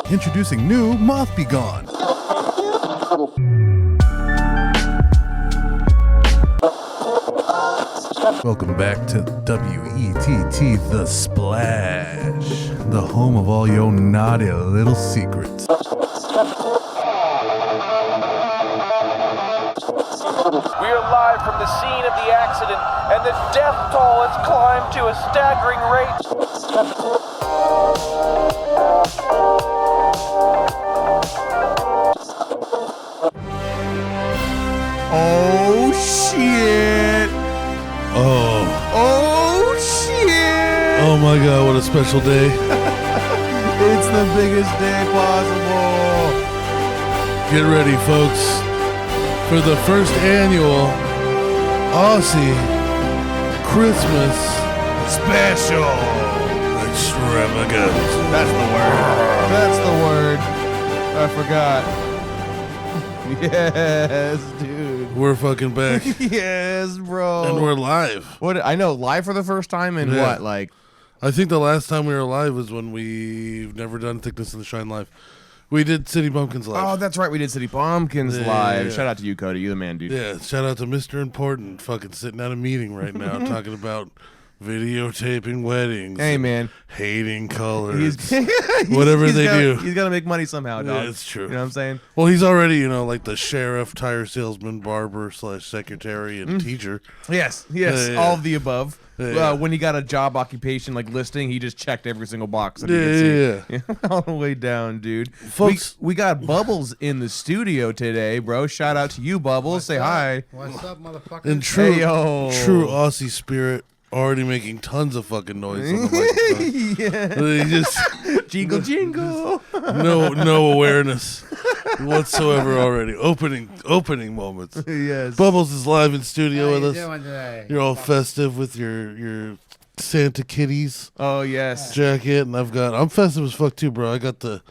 Introducing new Moth Be Gone. Welcome back to WETT The Splash, the home of all your naughty little secrets. We are live from the scene of the accident, and the death toll has climbed to a staggering rate. Oh shit! Oh shit! Oh my god, what a special day. It's the biggest day possible. Get ready, folks, for the first annual Aussie Christmas Special. Extravaganza. That's the word. I forgot. Yes, dude. We're fucking back. Yes, bro. And we're live. What? I know, live for the first time in Yeah. what, like? I think the last time we were live was when we've never done Thickness in the Shine live. We did City Bumpkins live. Oh, that's right. We did City Bumpkins Yeah, live. yeah. Shout out to you, Cody. You the man, dude. Yeah, shout out to Mr. Important, fucking sitting at a meeting right now talking about videotaping weddings. Hey, man. Hating colors. He's Whatever they do. He's got to make money somehow, dog. Yeah, it's true. You know what I'm saying? Well, he's already, like the sheriff, tire salesman, barber / secretary, and teacher. Yes. Yeah. All of the above. Yeah. When he got a job occupation like listing, he just checked every single box that he Yeah, could see. All the way down, dude. Folks- we got Bubbles in the studio today, bro. Shout out to you, Bubbles. Say hi. What's up, motherfucker? In true, Hey-yo. true Aussie spirit, already making tons of fucking noise on the microphone. Yeah. He just Jingle, jingle. no awareness whatsoever already. Opening moments. Yes. Bubbles is live in studio How with you us. doing today? You're all festive with your Santa kitties Oh, yes. jacket, and I'm festive as fuck too, bro. I got the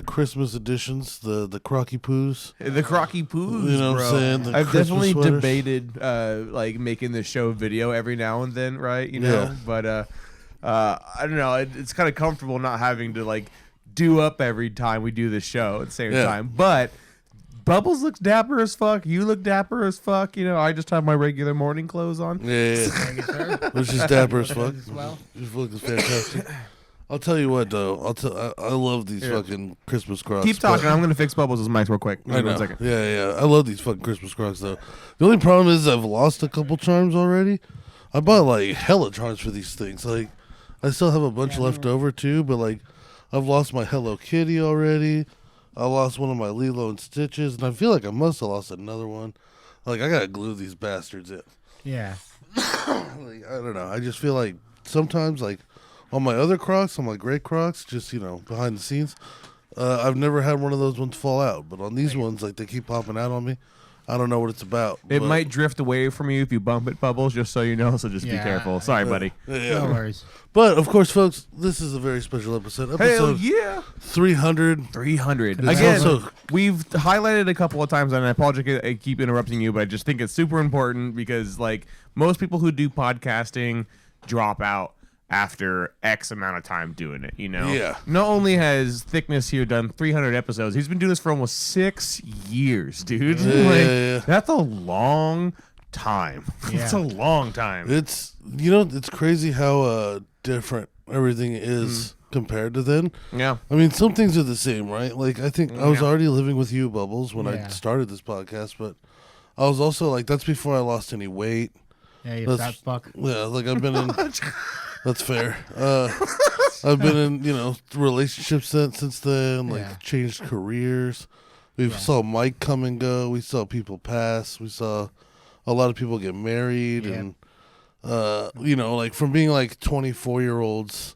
Christmas editions, the Crocky Poos. The Crocky Poos, You know what bro. I'm saying? The I've Christmas definitely sweaters. debated like making the show video every now and then, right? You know, Yeah. but I don't know. It's kind of comfortable not having to like do up every time we do the show at the same Yeah. time. But Bubbles looks dapper as fuck. You look dapper as fuck. You know, I just have my regular morning clothes on. Yeah, Thank you, sir. which is dapper as fuck. As well. Just looking fantastic. I'll tell you what, though. I love these fucking Christmas Crocs. Keep talking. but- I'm gonna fix Bubbles' mic real quick. Give I me know. 1 second. Yeah. I love these fucking Christmas Crocs, though. The only problem is I've lost a couple charms already. I bought like hella charms for these things. Like, I still have a bunch left over too, but like, I've lost my Hello Kitty already. I lost one of my Lilo and Stitches, and I feel like I must have lost another one. Like, I gotta glue these bastards in. Yeah. Like, I don't know. I just feel like sometimes, like, on my other Crocs, on my gray Crocs, just, behind the scenes, I've never had one of those ones fall out. But on these ones, like, they keep popping out on me. I don't know what it's about. It but- might drift away from you if you bump it, Bubbles. Just so you know. So just be Yeah. careful. Sorry, buddy. Yeah. No worries. But, of course, folks, this is a very special episode. Hell Episode yeah. 300. 300. It's Again, also- we've highlighted a couple of times, and I apologize I keep interrupting you, but I just think it's super important because, like, most people who do podcasting drop out after X amount of time doing it, Yeah. Not only has Thickness here done 300 episodes, he's been doing this for almost 6 years, dude. Yeah. That's a long time. Yeah. It's a long time. It's, it's crazy how different everything is compared to then. Yeah. I mean, some things are the same, right? Like, I think I was Yeah. already living with you, Bubbles, when I Yeah. started this podcast, but I was also, like, that's before I lost any weight. Yeah, you That's- fat fuck. Yeah, like, I've been in... That's fair. I've been in, relationships since then, like, Yeah. changed careers. We saw Mike come and go. We saw people pass. We saw a lot of people get married. Yeah. And, like, from being, like, 24-year-olds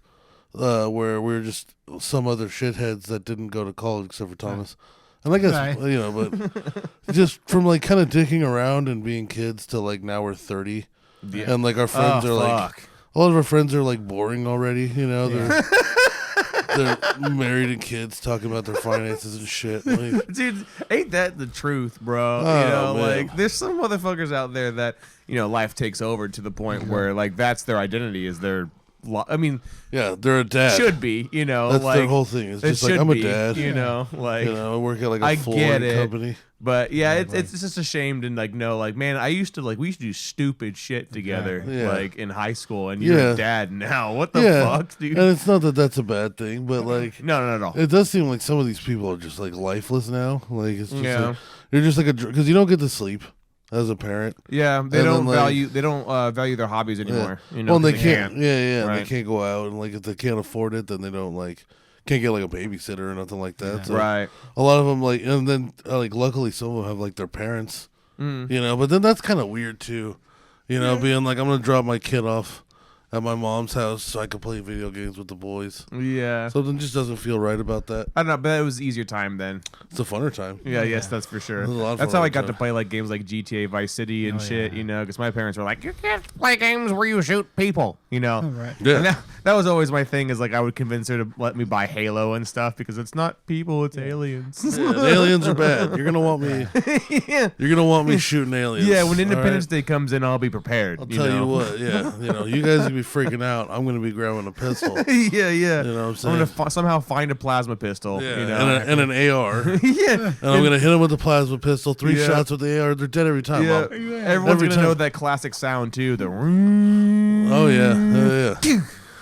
where we're just some other shitheads that didn't go to college except for Thomas. And I guess, Right. but just from, like, kind of dicking around and being kids to, like, now we're 30. Yeah. And, like, our friends are, like... fuck. A lot of our friends are like boring already, they're married and kids talking about their finances and shit. Like, Dude, ain't that the truth, bro? Oh, man. Like, there's some motherfuckers out there that, life takes over to the point where, like, that's their identity is their I mean, Yeah, they're a dad. should be, That's like their whole thing. It's it just like should I'm a be, dad. like I work at like a I get flooring it. company. But yeah, it's just a shame to like know, like, man, we used to do stupid shit together, Yeah. like in high school, and you're Yeah. a dad now. What the Yeah, fuck, dude? and it's not that that's a bad thing, but like No, not at all. it does seem like some of these people are just like lifeless now. Like it's just Yeah. like, you're just like because you don't get to sleep as a parent. Yeah, they And don't then, like- value their hobbies anymore. Well, 'cause they can't. Yeah, and Right. they can't go out, and like if they can't afford it, then they don't like can't get like a babysitter or nothing like that. So Right. a lot of them like, and then like luckily some of them have like their parents. But then that's kind of weird too. Being like I'm gonna drop my kid off at my mom's house so I can play video games with the boys. Yeah. Something just doesn't feel right about that. I don't know, but it was easier time then. It's a funner time. Yeah, yes, that's for sure. It was a lot of That's fun how I all the got to time. play like games like GTA Vice City and Oh, shit, yeah. because my parents were like, you can't play games where you shoot people, Right. Yeah. And that was always my thing, is like I would convince her to let me buy Halo and stuff because it's not people, it's aliens. Yeah, the aliens are bad. You're gonna want me. Yeah. You're gonna want me shooting aliens. Yeah, when all Independence right? Day comes in, I'll be prepared. I'll tell you what. Yeah, you guys will be freaking out. I'm gonna be grabbing a pistol. Yeah, yeah. You know what I'm I'm saying? gonna somehow find a plasma pistol. Yeah, and an AR. And Yeah. I'm gonna hit them with the plasma pistol. 3 Yeah. shots with the AR. They're dead every time. Yeah. Mom. Everyone's Every gonna know time. that classic sound too. The Oh yeah.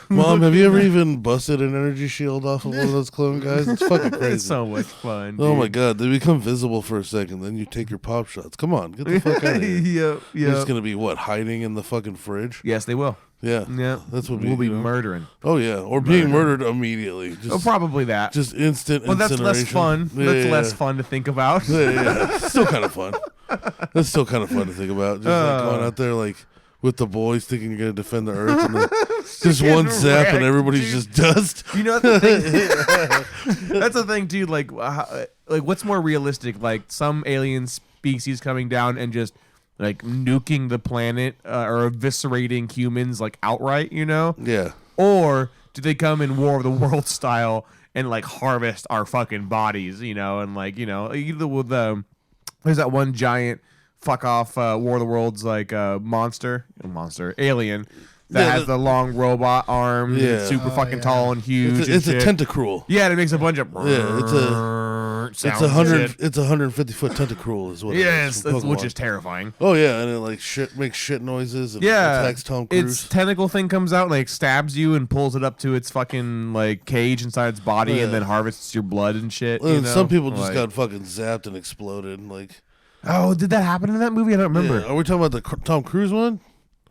Mom, have you ever even busted an energy shield off of one of those clone guys? It's fucking crazy. It's so much fun. Oh my dude. god, they become visible for a second, then you take your pop shots. Come on, get the fuck out of here. Yep, You're yep. just gonna be hiding in the fucking fridge? Yes, they will. Yeah. Yeah, That's what we'll be you know? murdering. Oh yeah, or being murdered immediately. Just, Oh, probably that. just instant Well, that's less incineration. fun. Yeah, That's yeah, less fun to think about. Yeah. Still kind of fun. That's still kind of fun to think about. Just like going out there like with the boys thinking you're gonna defend the earth and then just one zap and wrecked, everybody's dude. just dust. You know, that's the thing. That's the thing, dude. Like what's more realistic? Like some alien species coming down and just like nuking the planet or eviscerating humans like outright, Yeah. Or do they come in War of the World style and like harvest our fucking bodies, and like either with there's that one giant fuck off War of the Worlds like monster alien that Yeah, has the long robot arm, Yeah. super fucking yeah. tall and huge. It's a and shit. tentacruel. Yeah, and it makes a bunch of Yeah, it's sounds a and hundred. shit. It's 150-foot tentacruel is what. Yes, it is from that's, which Pokemon. is terrifying. Oh yeah, and it like makes shit noises and Yeah, attacks Tom Cruise. its tentacle thing comes out, like stabs you and pulls it up to its fucking like cage inside its body, Yeah. and then harvests your blood and shit. And some people just Like- got fucking zapped and exploded. Like, Oh, did that happen in that movie? I don't remember. yeah. Are we talking about the Tom Cruise one?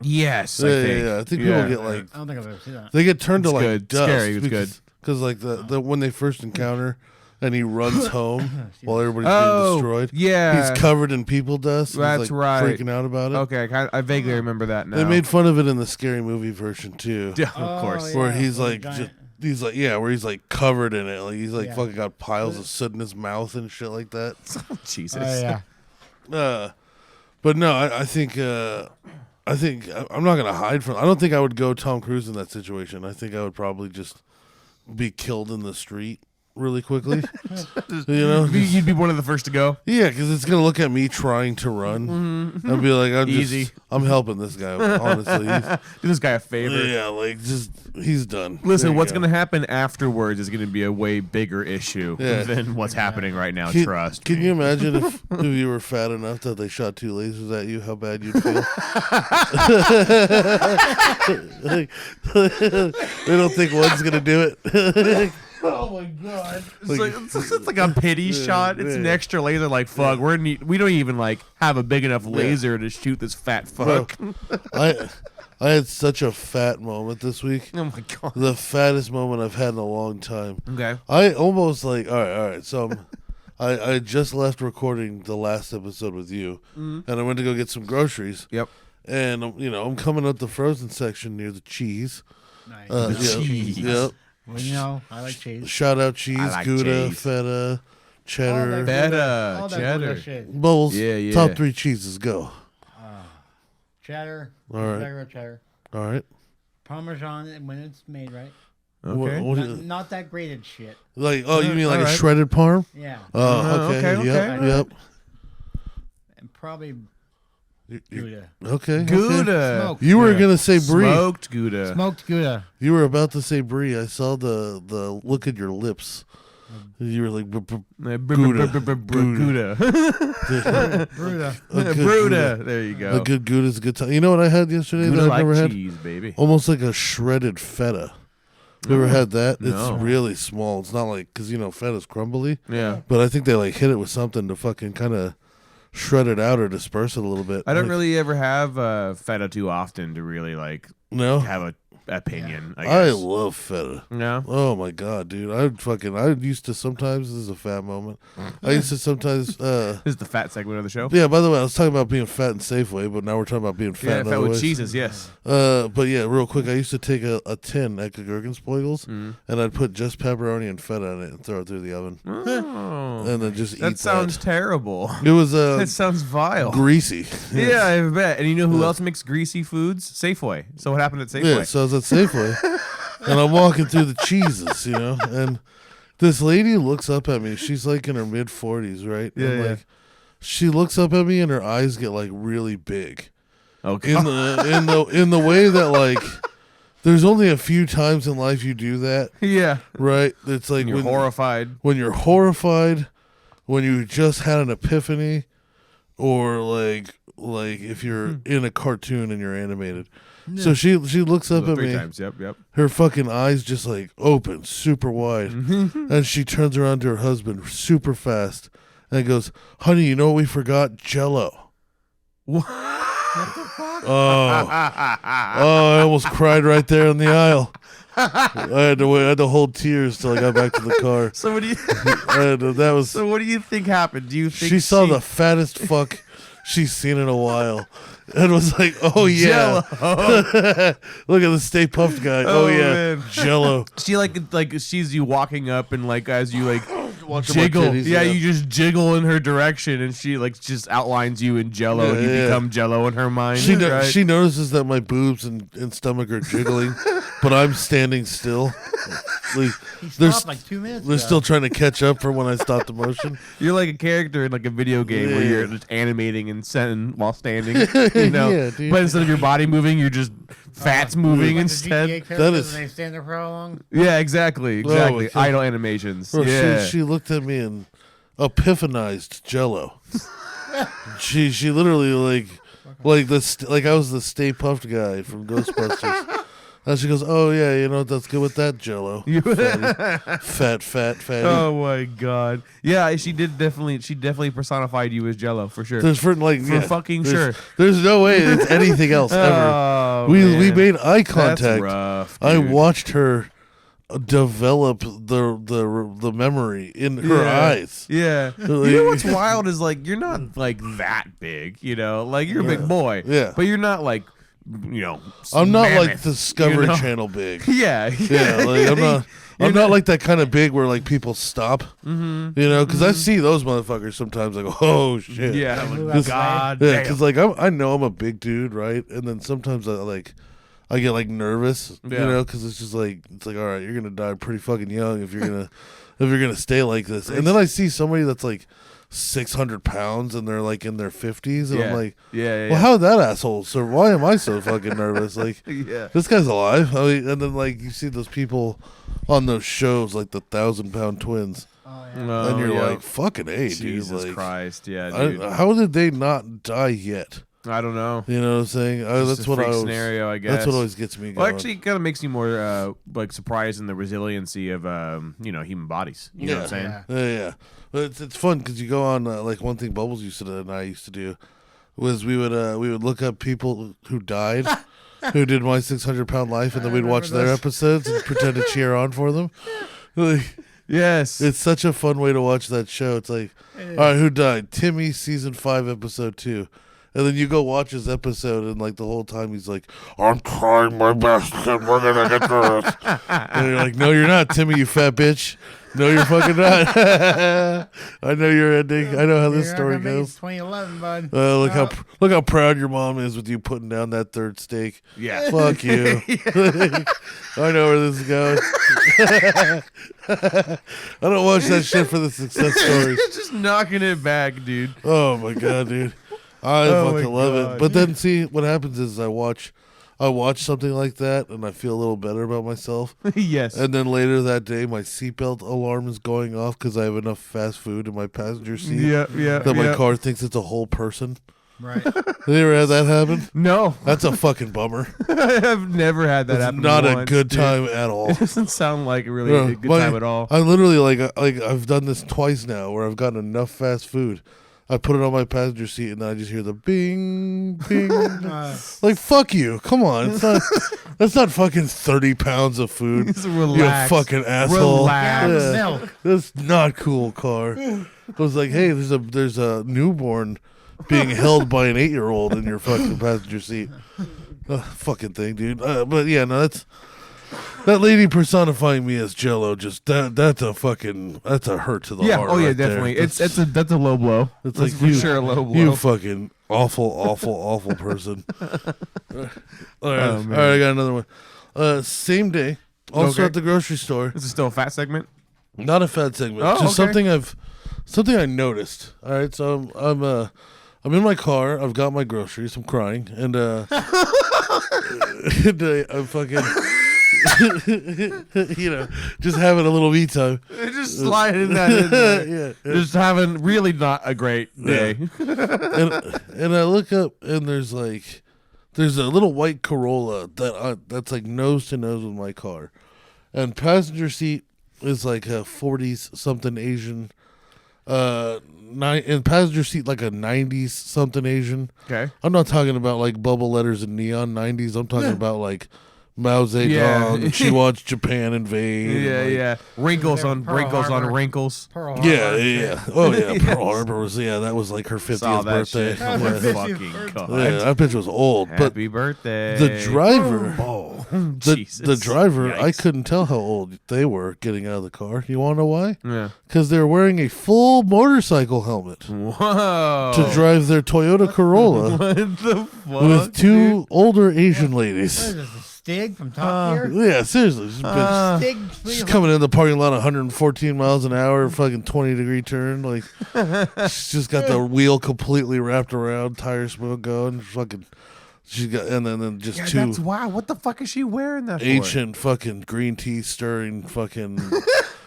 Yes, Yeah, I yeah, think. yeah. I think people get like I don't think I've ever seen that. they get turned to It's like good. dust. Scary, it's because, Because like the when they first encounter and he runs home while everybody's Oh, being destroyed. yeah. He's covered in people dust. and That's he's, like, right. Freaking out about it. Okay, I vaguely remember that now. They made fun of it in the Scary Movie version too. yeah, of course. yeah. Where he's with the like, giant- he's like, yeah, where he's like covered in it. Like he's like Yeah. fucking got piles of soot in his mouth and shit like that. Jesus. Oh yeah. But no, I think I'm not gonna hide from. I don't think I would go Tom Cruise in that situation. I think I would probably just be killed in the street really quickly. You'd be one of the first to go. Yeah, because it's gonna look at me trying to run and be like, Easy. I'm helping this guy. Honestly, Do this guy a favor. yeah, like just he's done. Listen, There you what's go. going to happen afterwards is going to be a way bigger issue Yeah. than what's happening right now. Can, Trust. Can you imagine if you were fat enough that they shot 2 lasers at you? How bad you'd feel? Like, they don't think one's gonna do it. Oh my god! Like- It's like a pity shot. It's an yeah. extra laser. Like fuck, we don't even like have a big enough laser to shoot this fat fuck. I had such a fat moment this week. Oh my god. The fattest moment I've had in a long time. Okay. I almost like all right. So I just left recording the last episode with you, and I went to go get some groceries. Yep. And I'm coming up the frozen section near the cheese. Nice. Yeah, cheese. Yep. Well, I like cheese. Shout out cheese, I like Gouda, cheese. feta, cheddar, All that Feta, Gouda- all that cheddar. Gouda shit. bowls. Yeah, yeah. Top 3 cheeses, go. Cheddar. All right. Regular cheddar. All right. Parmesan when it's made right. Okay. What Not, is it? not that grated shit. Like, oh, you mean like all a right. shredded parm? Yeah. Oh, okay. okay, Yep. okay. Yep. And probably Gouda. Okay. Gouda. Smoked You were Gouda. gonna say brie. Smoked Gouda. Smoked Gouda. You were about to say brie. I saw the look at your lips. You were like Gouda. Gouda. Gouda. A good Bruda. There you go. A good Gouda's a good time. You know what I had yesterday Gouda that I've like never had? cheese, baby. Almost like a shredded feta. You ever had that? No. It's really small. It's not like because feta's crumbly. Yeah. But I think they like hit it with something to fucking kind of shred it out or disperse it a little bit. I don't Like, really ever have feta too often to really like No. have a opinion. I I guess. love feta. No. Oh my god, dude! I used to sometimes. This is a fat moment. I used to sometimes. This is the fat segment of the show. Yeah. By the way, I was talking about being fat in Safeway, but now we're talking about being fat. Yeah, in fat other with ways. cheeses. Yes. But yeah, real quick, I used to take a tin at Gurkenspiegels, and I'd put just pepperoni and feta in it and throw it through the oven, Oh. and then just eat That sounds terrible. It was That sounds vile. greasy. Yeah, I bet. And you know who else makes greasy foods? Safeway. So what happened at Safeway? Yeah, so I was at Safeway, and I'm walking through the cheeses, and this lady looks up at me. She's like in her mid 40s, right? Yeah, and yeah. like, she looks up at me, and her eyes get like really big. Okay. In the way that like, there's only a few times in life you do that, Yeah. right? It's like You're horrified. when you're horrified, when you just had an epiphany, or like if you're in a cartoon and you're animated. So she looks up at 3 me. times. Yep. Her fucking eyes just like open super wide, and she turns around to her husband super fast and goes, "Honey, you know what we forgot? Jello." Oh, I almost cried right there in the aisle. I had to hold tears till I got back to the car. So what do you? That was. So what do you think happened? Do you think She saw the fattest fuck she's seen in a while, and was like, "Oh yeah, look at the Stay Puffed guy. Oh, yeah, man. Jello." She like sees you walking up and like as you like Watching my jiggle, titties, yeah, you just jiggle in her direction, and she like just outlines you in Jello, and you Yeah, yeah. become Jello in her mind. She right? she notices that my boobs and stomach are jiggling, but I'm standing still. Like, He they're stopped like 2 minutes they're ago. still trying to catch up for when I stopped the motion. You're like a character in like a video game where Yeah. you're just animating and sending while standing, you know. Yeah, dude. But instead of your body moving, you're just fats moving Like the instead. GTA characters That is- and they stand there for how long? Yeah, exactly. my God. Idle animations. Bro, yeah. she looked at me and epiphanized Jello. she literally like I was the Stay Puffed guy from Ghostbusters. And she goes, "Oh yeah, you know that's good with that Jello, fat fatty." Oh my god. Yeah, she definitely personified you as Jello for sure. There's for like For fucking there's- sure. There's no way it's anything else ever. Oh, we man. made eye That's contact. rough, I dude. watched her develop the memory in her Yeah. eyes. Yeah. You know what's wild is like you're not like that big, you know? Like you're a big boy. Yeah. But you're not like I'm not like mammoth, Discovery you know? Channel big. Yeah. Yeah, like I'm not like that kind of big where like people stop. You know, because I see those motherfuckers sometimes. I go, "Oh shit." Yeah. Move Like, out God Yeah, damn. because like I know I'm a big dude, right? And then sometimes I get like nervous, you Yeah. know, because it's like all right, you're gonna die pretty fucking young if you're gonna stay like this. And then I see somebody that's like 600 pounds and they're like in their 50s, and I'm like, yeah. well, how'd that asshole? So why am I so fucking nervous? Like, Yeah. this guy's alive. I mean, and then like you see those people on those shows, like the 1,000-pound twins, Oh, yeah. Oh, and you're yeah. like, fucking A, dude. Jesus Like, Christ. Yeah, dude. how did they not die yet? I don't know. You know what I'm saying? Just That's a what I freak always, scenario, I guess. That's what always gets me going. Well, actually, it kind of makes me more like surprised in the resiliency of human bodies. You know what I'm saying? Yeah. Yeah. But it's fun because you go on like one thing Bubbles used to do and I used to do was we would look up people who died who did My 600-Pound Life, and then we'd watch their episodes and pretend to cheer on for them. Like, Yes. it's such a fun way to watch that show. It's like, all right, who died? Timmy, season 5, episode 2. And then you go watch his episode, and like the whole time he's like, "I'm trying my best, and we're gonna get through it." And you're like, "No, you're not, Timmy, you fat bitch. No, you're fucking not." I know your ending. I know how this You're not story gonna make it goes. to 2011, bud. Look how proud your mom is with you putting down that third steak. Yeah. Fuck you. I know where this is going. I don't watch that shit for the success stories. Just knocking it back, dude. Oh my god, dude. I Oh fucking my love God. it. But then see what happens is I watch something like that and I feel a little better about myself. Yes. And then later that day, my seatbelt alarm is going off because I have enough fast food in my passenger seat that my car thinks it's a whole person. Right. Have you ever had that happen? No, That's a fucking bummer. I've never had that It's happen. not a once, good dude. time at all. It doesn't sound like really Yeah, a good my- time at all. I literally like I've done this twice now where I've gotten enough fast food. I put it on my passenger seat and then I just hear the bing, bing. Like fuck you! Come on, it's not. That's not fucking 30 pounds of food. Just You relax. fucking asshole. Relax. Yeah, Yeah. milk. That's not cool, car. I was like, hey, there's a newborn being held by an 8-year-old in your fucking passenger seat. Fucking thing, dude. But yeah, no, that lady personifying me as Jello. Just that's a hurt to the Yeah. heart. Oh yeah, right there. definitely. That's a low blow. It's That's like for you, sure a low blow. you fucking awful person. All right, Oh, man. all right, I got another one. Same day, also Okay. at the grocery store. This is still a fat segment. Not a fat segment. Oh, just okay. something I noticed. All right, so I'm in my car. I've got my groceries. I'm crying, and and I'm fucking, just having a little me time. Just sliding that in there. Yeah, Just having really not a great day. and I look up, and there's a little white Corolla that's like nose to nose with my car, and passenger seat is like a 40s something Asian. In passenger seat like a 90s something Asian. Okay. I'm not talking about like bubble letters and neon 90s. I'm talking about like Mao Zedong. Yeah. She watched Japan invade. Yeah, and, like, yeah. Wrinkles on Pearl wrinkles on Harbor. wrinkles. Pearl Yeah, Harbor. yeah. Oh yeah, Yes. Pearl Harbor was that was like her 50th Saw that birthday. shit. That Oh was my her 50th fucking birthday. god. Yeah, that bitch was old. Happy birthday. But the driver, Oh, the Jesus. driver, I Yikes. couldn't tell how old they were getting out of the car. You want to know why? Yeah. Because they're wearing a full motorcycle helmet Whoa. to drive their Toyota Corolla What the fuck? with two dude? older Asian What ladies. is this, a Stig from Top Gear? Yeah, seriously. Stig, She's coming in the parking lot 114 miles an hour, fucking 20-degree turn. Like, she's just got the wheel completely wrapped around, tire smoke going. Fucking, she's got, and then just Yeah, two that's wow. What the fuck is she wearing that for? ancient fucking green tea stirring fucking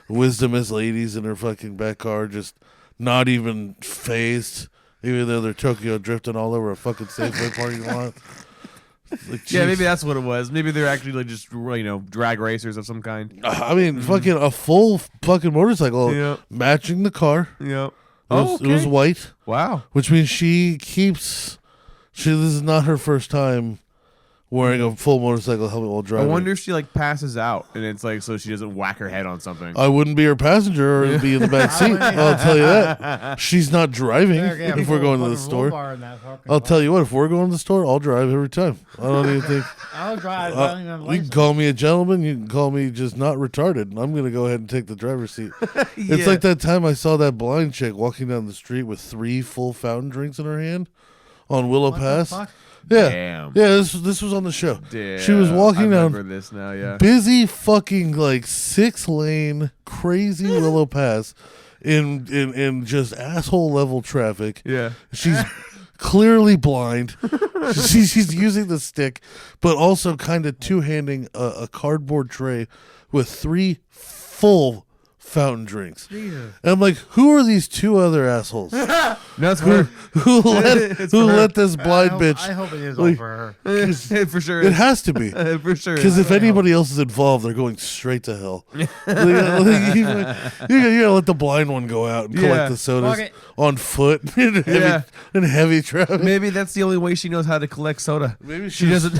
wisdomous ladies in her fucking back car, just not even phased, even though they're Tokyo drifting all over a fucking Safeway parking lot. Like, Yeah, jeez. maybe that's what it was. Maybe they're actually like just drag racers of some kind. I mean, fucking a full fucking motorcycle Yep. matching the car. Yep. It was white, Wow. which means this is not her first time wearing a full motorcycle helmet while I driving. wonder if she like passes out and it's like so she doesn't whack her head on something. I wouldn't be her passenger or be in the back seat. I'll tell you that. She's not driving if we're going to the store. I'll tell you what, if we're going to the store, I'll drive every time. I don't even think. I'll drive. I don't even have a You can license. call me a gentleman. You can call me just not retarded. And I'm going to go ahead and take the driver's seat. Yeah. It's like that time I saw that blind chick walking down the street with 3 full fountain drinks in her hand on Willow What the Pass. fuck? Yeah. Damn. Yeah, this was on the show. Damn. She was walking I down remember this now, yeah. busy fucking like 6-lane crazy Willow Pass in just asshole level traffic. Yeah. She's clearly blind. she's using the stick, but also kind of two-handing a cardboard tray with 3 full fountain drinks. Jesus. And I'm like, who are these 2 other assholes No, it's for who It's for her. let this blind bitch? I hope it is like, all for her. her. For sure. It has to be. For sure. Because if anybody else is involved, they're going straight to hell. You're gonna let the blind one go out and collect Yeah. the sodas Fuck it. on foot in heavy traffic. Maybe that's the only way she knows how to collect soda. Maybe She doesn't.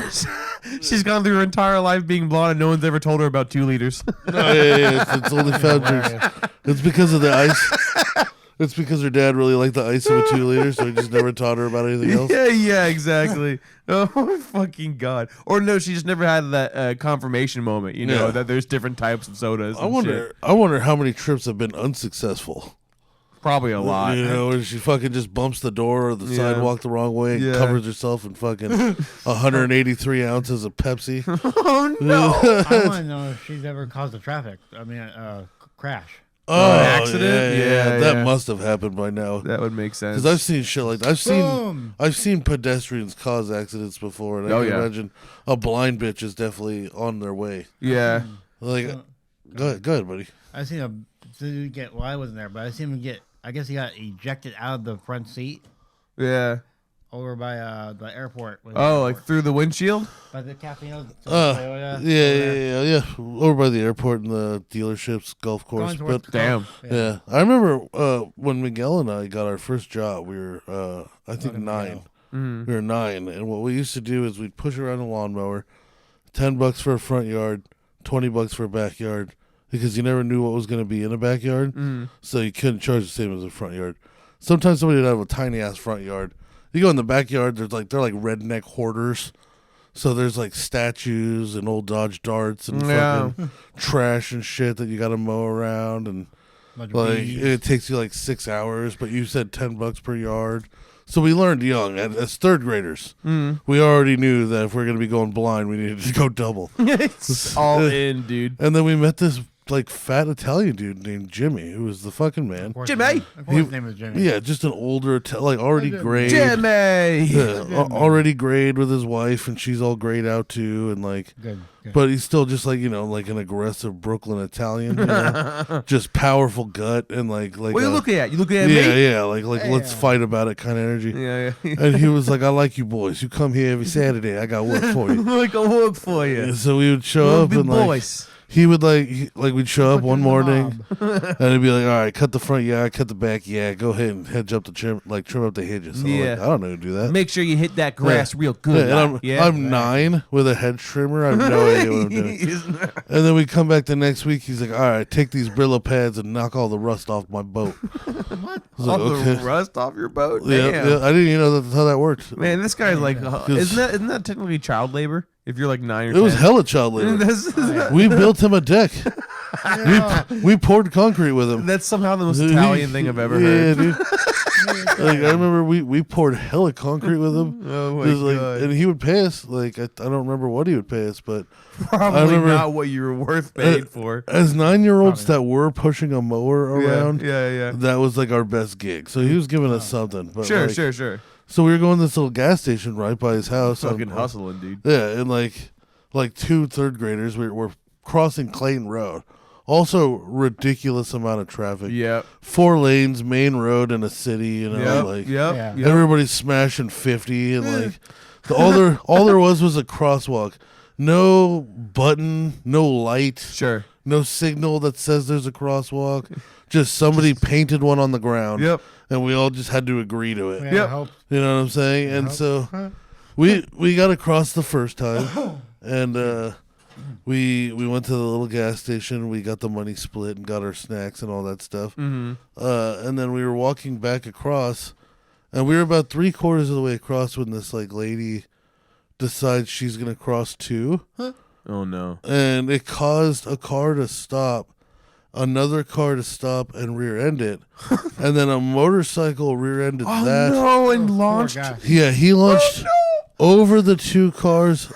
She's gone through her entire life being blonde, and no one's ever told her about 2 liters. It's only found drinks. It's because of the ice. It's because her dad really liked the ice of a 2 liter, so he just never taught her about anything else. yeah, exactly. Oh my fucking god! Or no, she just never had that confirmation moment. You know Yeah. that there's different types of sodas. I and wonder. shit. I wonder how many trips have been unsuccessful. Probably a lot. You know, where she fucking just bumps the door or the Yeah. sidewalk the wrong way and Yeah. covers herself in fucking 183 ounces of Pepsi. Oh no! I want to know if she's ever caused a traffic. Crash. Oh, accident? Yeah, that Yeah. must have happened by now. That would make sense. Because I've seen shit like that. Boom. I've seen pedestrians cause accidents before, and I Oh, can yeah. imagine a blind bitch is definitely on their way. Yeah. Like, go ahead, buddy. I seen a dude get. Well, I wasn't there, but I seen him get. I guess he got ejected out of the front seat Yeah. over by the airport. Oh, like through the windshield? by the Cafino. Yeah. Over by the airport and the dealerships, golf course. Going towards But the Damn. yeah, I remember when Miguel and I got our first job. We were, I think, Fucking 9. Miguel. Mm-hmm. We were 9, and what we used to do is we'd push around a lawnmower, $10 for a front yard, $20 for a backyard, because you never knew what was going to be in a backyard, so you couldn't charge the same as a front yard. Sometimes somebody would have a tiny ass front yard. You go in the backyard, they're like redneck hoarders. So there's like statues and old Dodge Darts and fucking trash and shit that you got to mow around, and like it takes you like 6 hours. But you said $10 per yard, so we learned young as third graders. We already knew that if we're gonna be going blind, we needed to go double. It's all in, dude. And then we met this like fat Italian dude named Jimmy, who was the fucking man. Jimmy! Of course, his name is Jimmy. Yeah, just an older, like already grayed. Jimmy! Yeah, already grayed with his wife, and she's all grayed out too, and like, Good. but he's still just like, you know, like an aggressive Brooklyn Italian, you know? Just powerful gut and like. What are you looking at? You looking at me? Yeah, like let's fight about it kind of energy. Yeah. And he was like, I like you boys. You come here every Saturday. I got work for you. Like a work for you. And so we would show up Big and like. boys. He would we'd show up one morning Mob. and he'd be like, all right, cut the front yard, cut the back yard, go ahead and hedge up the trim up the hedges. So Yeah. like, I don't know how to do that. Make sure you hit that grass real Yeah, good. and I'm 9 with a hedge trimmer. I have no idea what I'm doing. And then we come back the next week. He's like, all right, take these Brillo pads and knock all the rust off my boat. What? All the rust off your boat? Yeah, Damn. yeah, I didn't even know that's how that worked. Man, this guy's like, isn't that technically child labor? If you're like 9 or 10. It was hella child labor. That's, We built him a deck. We poured concrete with him. that's somehow the most Italian thing I've ever heard. Yeah, dude. Like I remember we poured hella concrete with him. Oh my It was like, God. and he would pay us. Like I don't remember what he would pay us, but Probably remember- not what you were worth paid for. as 9-year-olds that were pushing a mower around, Yeah. that was like our best gig. So he was giving us something. But Sure. like, So we were going to this little gas station right by his house. Fucking hustling, dude. Yeah, and like 2 third graders, we're crossing Clayton Road. Also, ridiculous amount of traffic. Yep. 4 lanes, main road in a city. You know, like Yeah. everybody's smashing 50, and like all there was a crosswalk. No button, no light, Sure. no signal that says there's a crosswalk. Just somebody painted one on the ground. Yep. And we all just had to agree to it. Yep. You know what I'm saying? And so we got across the first time, and we went to the little gas station. We got the money split and got our snacks and all that stuff. And then we were walking back across, and we were about 3/4 of the way across when this like lady decides she's gonna cross too, Oh no. and it caused a car to stop. Another car to stop and rear-end it, and then a motorcycle rear-ended Oh that. no, and launched. Poor guy. Yeah, he launched over the 2 cars,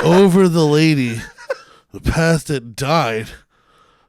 over the lady, past it, died.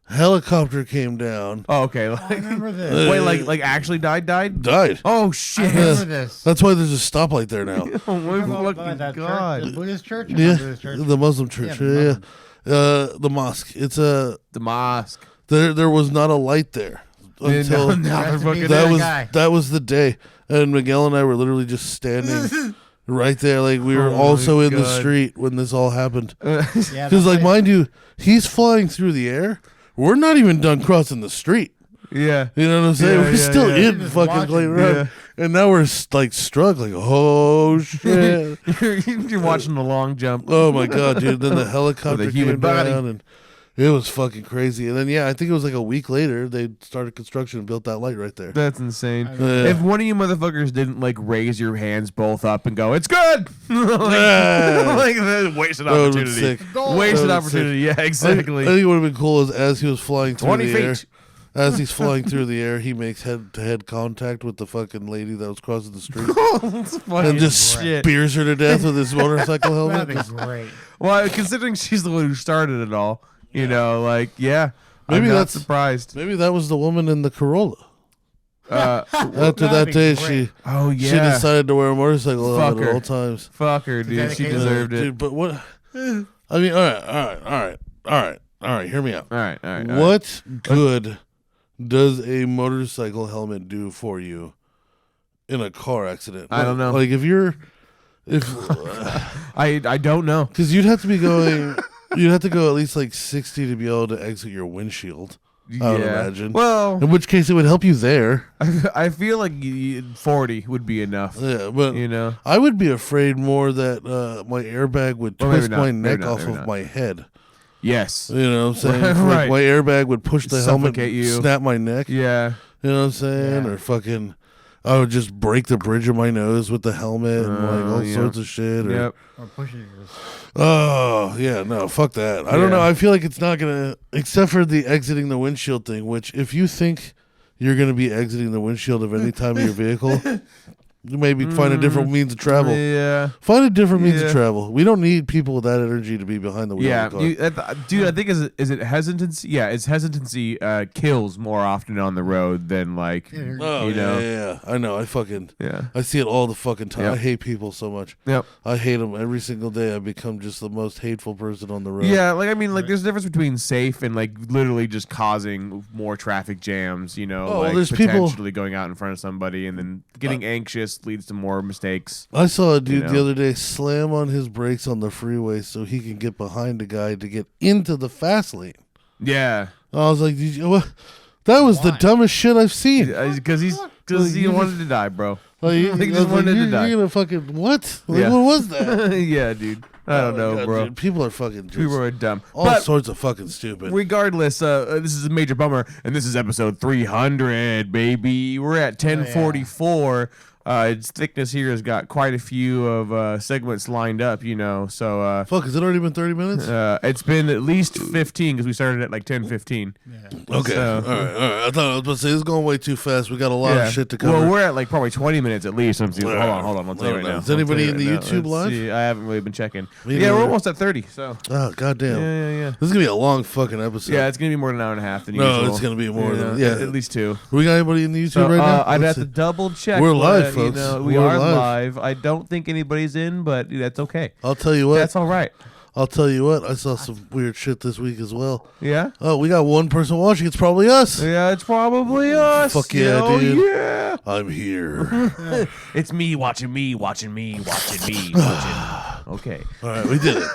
Helicopter came down, Oh, okay. I Like, remember this. wait, like actually died? died. Oh I shit. remember this. That's why there's a stoplight there now. Oh my Remember fucking that god. church, the Buddhist church? Or Yeah, not Buddhist church? the Muslim church. the Yeah, Muslim. the mosque. It's a The mosque. there was not a light there until now they're Rest in fucking peace. that was guy. that was the day, and Miguel and I were literally just standing right there, like we were Oh my also in the God. street when this all happened. Yeah, Because, like, that's mind you, he's flying through the air. We're not even done crossing the street. Yeah. You know what I'm saying? Yeah, We're yeah, still yeah. in Just fucking watching. Clayton Road. And now we're, like, struggling. Oh, shit. You're watching the long jump. Oh, my God, dude. Then the helicopter With a human came body. down, and it was fucking crazy. And then, yeah, I think it was like a week later, they started construction and built that light right there. That's insane. Yeah. If one of you motherfuckers didn't like raise your hands both up and go, "It's good," Yeah. like wasted That would've been opportunity. sick. Wasted That would've been opportunity. Yeah, I exactly. think it would have been cool as he was flying through 20 the feet. air. As he's flying through the air, he makes head-to-head contact with the fucking lady that was crossing the street. It's funny And just as shit. spears her to death with his motorcycle helmet. That'd be great. Well, considering she's the one who started it all, you know, like, yeah. I'm not that's surprised. Maybe that was the woman in the Corolla. After that be day, great. she decided to wear a motorcycle Fuck helmet at her. all times. Fuck her, dude. She Dedicated. deserved it. Dude, but what? I mean, all right. Hear me out. All right. What good does a motorcycle helmet do for you in a car accident? I don't know. Like I don't know. because you'd have to be going, you'd have to go at least like 60 to be able to exit your windshield. I would imagine. Well, In which case, it would help you there. I feel like 40 would be enough. Yeah, but You know. I would be afraid more that my airbag would Well, maybe twist not. my Maybe neck not. off Maybe of not. my head. Yes. You know what I'm saying? Right. Like my airbag would push the helmet, Suffocate you. snap my neck. Yeah. You know what I'm saying? Yeah. Or fucking, I would just break the bridge of my nose with the helmet and like all yeah. sorts of shit. Or, Yep. Or pushing it. Oh, yeah, no, fuck that. I don't Yeah. know. I feel like it's not going to, except for the exiting the windshield thing, which if you think you're going to be exiting the windshield of any time of your vehicle, you maybe find a different means of travel. Yeah. Find a different means of Yeah. travel. We don't need people with that energy to be behind the wheel Yeah, of the car. dude. I think is it hesitancy? Yeah, it's hesitancy kills more often on the road than like Oh, you know. yeah. I know. Yeah. I see it all the fucking time. Yep. I hate people so much. Yep. I hate them every single day. I become just the most hateful person on the road. Yeah, like I mean, like there's a difference between safe and like literally just causing more traffic jams. You know, Oh, like there's people- potentially going out in front of somebody and then getting anxious leads to more mistakes. I saw a dude You the know? other day slam on his brakes on the freeway so he can get behind a guy to get into the fast lane. Yeah, I was like, Did you, what? That was the Why? dumbest shit I've seen. because he you wanted to die, bro. Like, He I was just like, wanted to die. you're gonna fucking what? Like, Yeah. what was that? Yeah, dude. I don't Oh my know, God, bro. dude, people are fucking just People are dumb. all But sorts of fucking stupid. regardless, this is a major bummer, and this is episode 300, baby. We're at 1044. Its thickness here has got quite a few of segments lined up, you know. So Fuck, has it already been 30 minutes? it's been at least 15 because we started at like 10:15. Okay. So- All right. I thought I was about to say this is going way too fast. We got a lot of shit to cover. Well, we're at like probably 20 minutes at least. Hold Right. on. I'll tell you right now. Is anybody I'll in tell the you right YouTube now. live? Let's see. I haven't really been checking. Me Yeah, we're neither. almost at 30. So Oh, goddamn. yeah. This is going to be a long fucking episode. Yeah, it's gonna be more than an hour and a half than No, usual. it's gonna be more than- Yeah, yeah. at least 2. We got anybody in the YouTube So, right now? I'd Let's have to see. double check. We're live, but, folks. You know, we We're are live. live. I don't think anybody's in, but that's okay. I'll tell you what. That's all right. I'll tell you what. I saw some weird shit this week as well. Yeah. Oh, we got one person watching. It's probably us. Yeah, it's probably us. Fuck yeah, Oh, dude. Yeah. I'm here. It's me watching me. Okay. All right, we did it.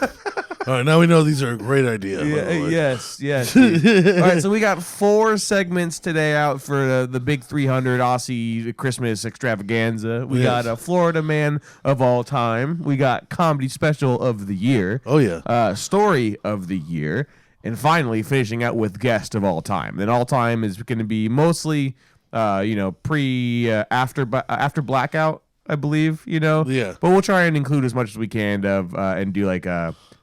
All right, now we know these are a great idea. by the way. Yes. Dude. All right, so we got 4 segments today out for the big 300 Aussie Christmas extravaganza. We Yes. got a Florida man of all time. We got comedy special of the year. Oh, yeah. Story of the year, and finally finishing out with guest of all time. Then all time is going to be mostly, after blackout, I believe. Yeah. But we'll try and include as much as we can and do like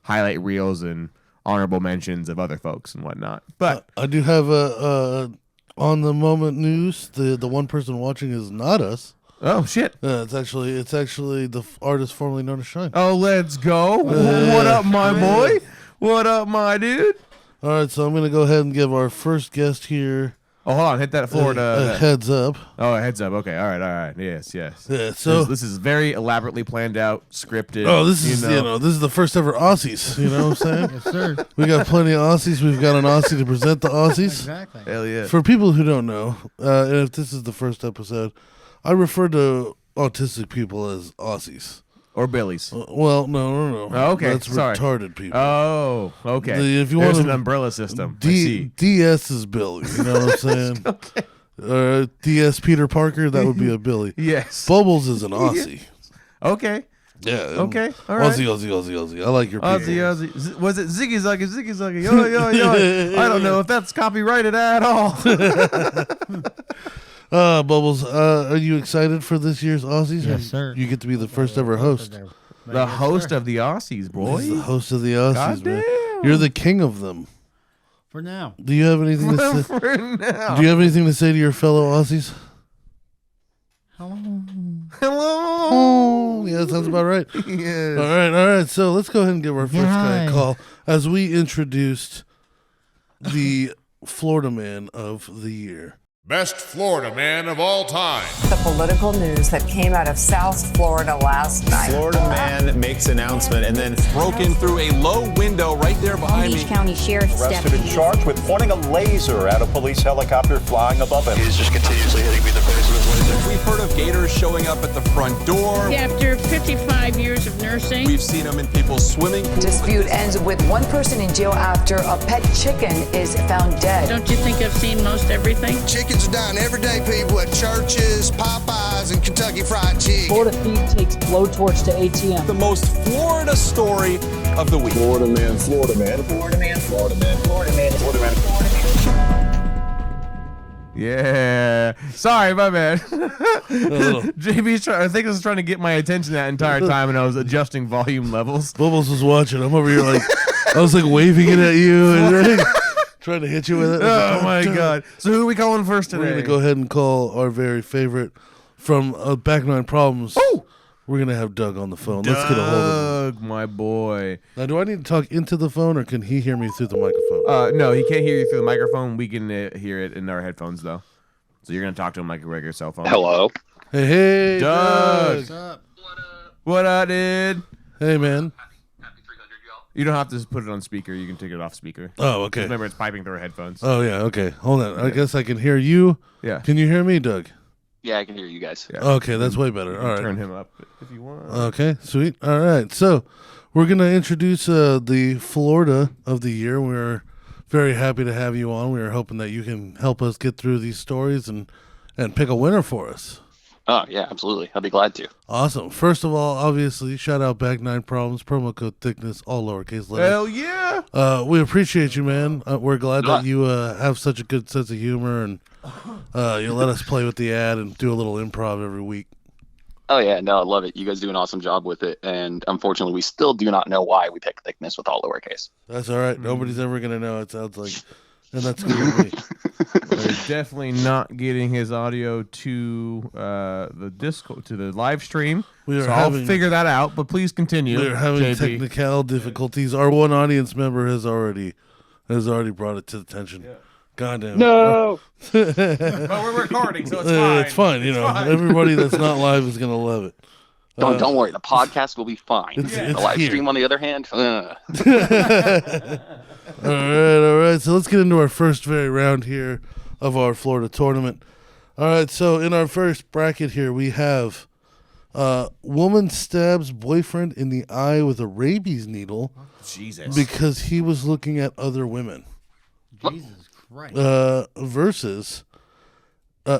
highlight reels and honorable mentions of other folks and whatnot. But I do have a on the moment news. The one person watching is not us. oh shit. It's actually the artist formerly known as Shine. Oh, let's go. What up, my boy? What up, my dude? All right, so I'm gonna go ahead and give our first guest here Oh, hold on. Hit that a Florida. heads up. Oh, heads up. Okay. All right. Yes. Yeah, so this is very elaborately planned out, scripted. this is this is the first ever Aussies. You know what I'm saying? Yes, sir. We got plenty of Aussies. We've got an Aussie to present the Aussies. Exactly. Hell yeah. For people who don't know, and if this is the first episode, I refer to autistic people as Aussies. Or Billy's. Well, no. Oh, okay, That's sorry. retarded people. Oh, okay. If you There's want an umbrella system. I D- see. DS is Billy. You know what I'm saying? DS Peter Parker, that would be a Billy. Yes. Bubbles is an Aussie. Okay. Yeah. Okay. All right. Aussie. I like your Aussie. Was it Ziggy Zaggy? Yo. I don't know if that's copyrighted at all. Bubbles, are you excited for this year's Aussies? Yes, sir. You get to be the first ever host. The host of the Aussies, boy. He's the host of the Aussies, man. Goddamn. You're the king of them. For now. Do you have anything to say? For now. Do you have anything to say to your fellow Aussies? Hello. Hello. Oh, yeah, that sounds about right. Yes. All right. So let's go ahead and give our first guy a Hi. call as we introduced the Florida Man of the Year. Best Florida Man of all time. The political news that came out of South Florida last night. Florida man makes announcement and then broken through a low window right there behind Palm Beach County Sheriff's arrested and charged with pointing a laser at a police helicopter flying above him. He's just continuously hitting me in the face with his laser. We've heard of gators showing up at the front door. After 55 years of nursing. We've seen them in people's swimming pools. Dispute ends with one person in jail after a pet chicken is found dead. Don't you think I've seen most everything? Chickens are dying every day, people, at churches, Popeyes, and Kentucky Fried Chicken. Florida Thief takes blowtorch to ATM. The most Florida story of the week. Florida Man, Florida Man. Florida Man, Florida Man, Florida Man, Florida Man. Yeah. Sorry, my bad. JB's trying. I think I was trying to get my attention that entire time, and I was adjusting volume levels. Bubbles was watching. I'm over here like, I was like waving it at you and trying to hit you with it. Oh my God. So who are we calling first today? We're going to go ahead and call our very favorite from Back Nine Problems. Oh! We're going to have Doug on the phone. Let's get a hold of him. Doug, my boy. Now, do I need to talk into the phone or can he hear me through the microphone? No, he can't hear you through the microphone. We can hear it in our headphones, though. So you're going to talk to him like a regular cell phone. Hello. Hey, Doug. What's up? What up, dude? Hey, man. You don't have to put it on speaker. You can take it off speaker. Oh, okay. Remember, it's piping through our headphones. Oh, yeah, okay. Hold on. I guess I can hear you. Yeah. Can you hear me, Doug? Yeah, I can hear you guys. Yeah. Okay, that's way better. All right. Turn him up if you want. Okay, sweet. All right. So we're going to introduce the Florida of the Year. We're very happy to have you on. We are hoping that you can help us get through these stories and pick a winner for us. Oh, yeah, absolutely. I'll be glad to. Awesome. First of all, obviously, shout out Back Nine Problems, promo code Thickness, all lowercase letters. Hell yeah. We appreciate you, man. We're glad that you have such a good sense of humor and you let us play with the ad and do a little improv every week. Oh, yeah, no, I love it. You guys do an awesome job with it. And unfortunately, we still do not know why we pick Thickness with all lowercase. That's all right. Nobody's ever going to know, it sounds like. And that's good with me. We're definitely not getting his audio to the Discord, to the live stream. I'll figure that out, but please continue. We're having JP. technical difficulties. Our one audience member has already brought it to attention. Yeah. Goddamn. No. But we're recording, so it's fine. It's fine. You know, everybody that's not live is gonna love it. Don't worry. The podcast will be fine. It's the live stream, on the other hand. All right. So let's get into our first very round here of our Florida tournament. All right. So in our first bracket here, we have woman stabs boyfriend in the eye with a rabies needle. Jesus. Because he was looking at other women. Jesus Christ. Versus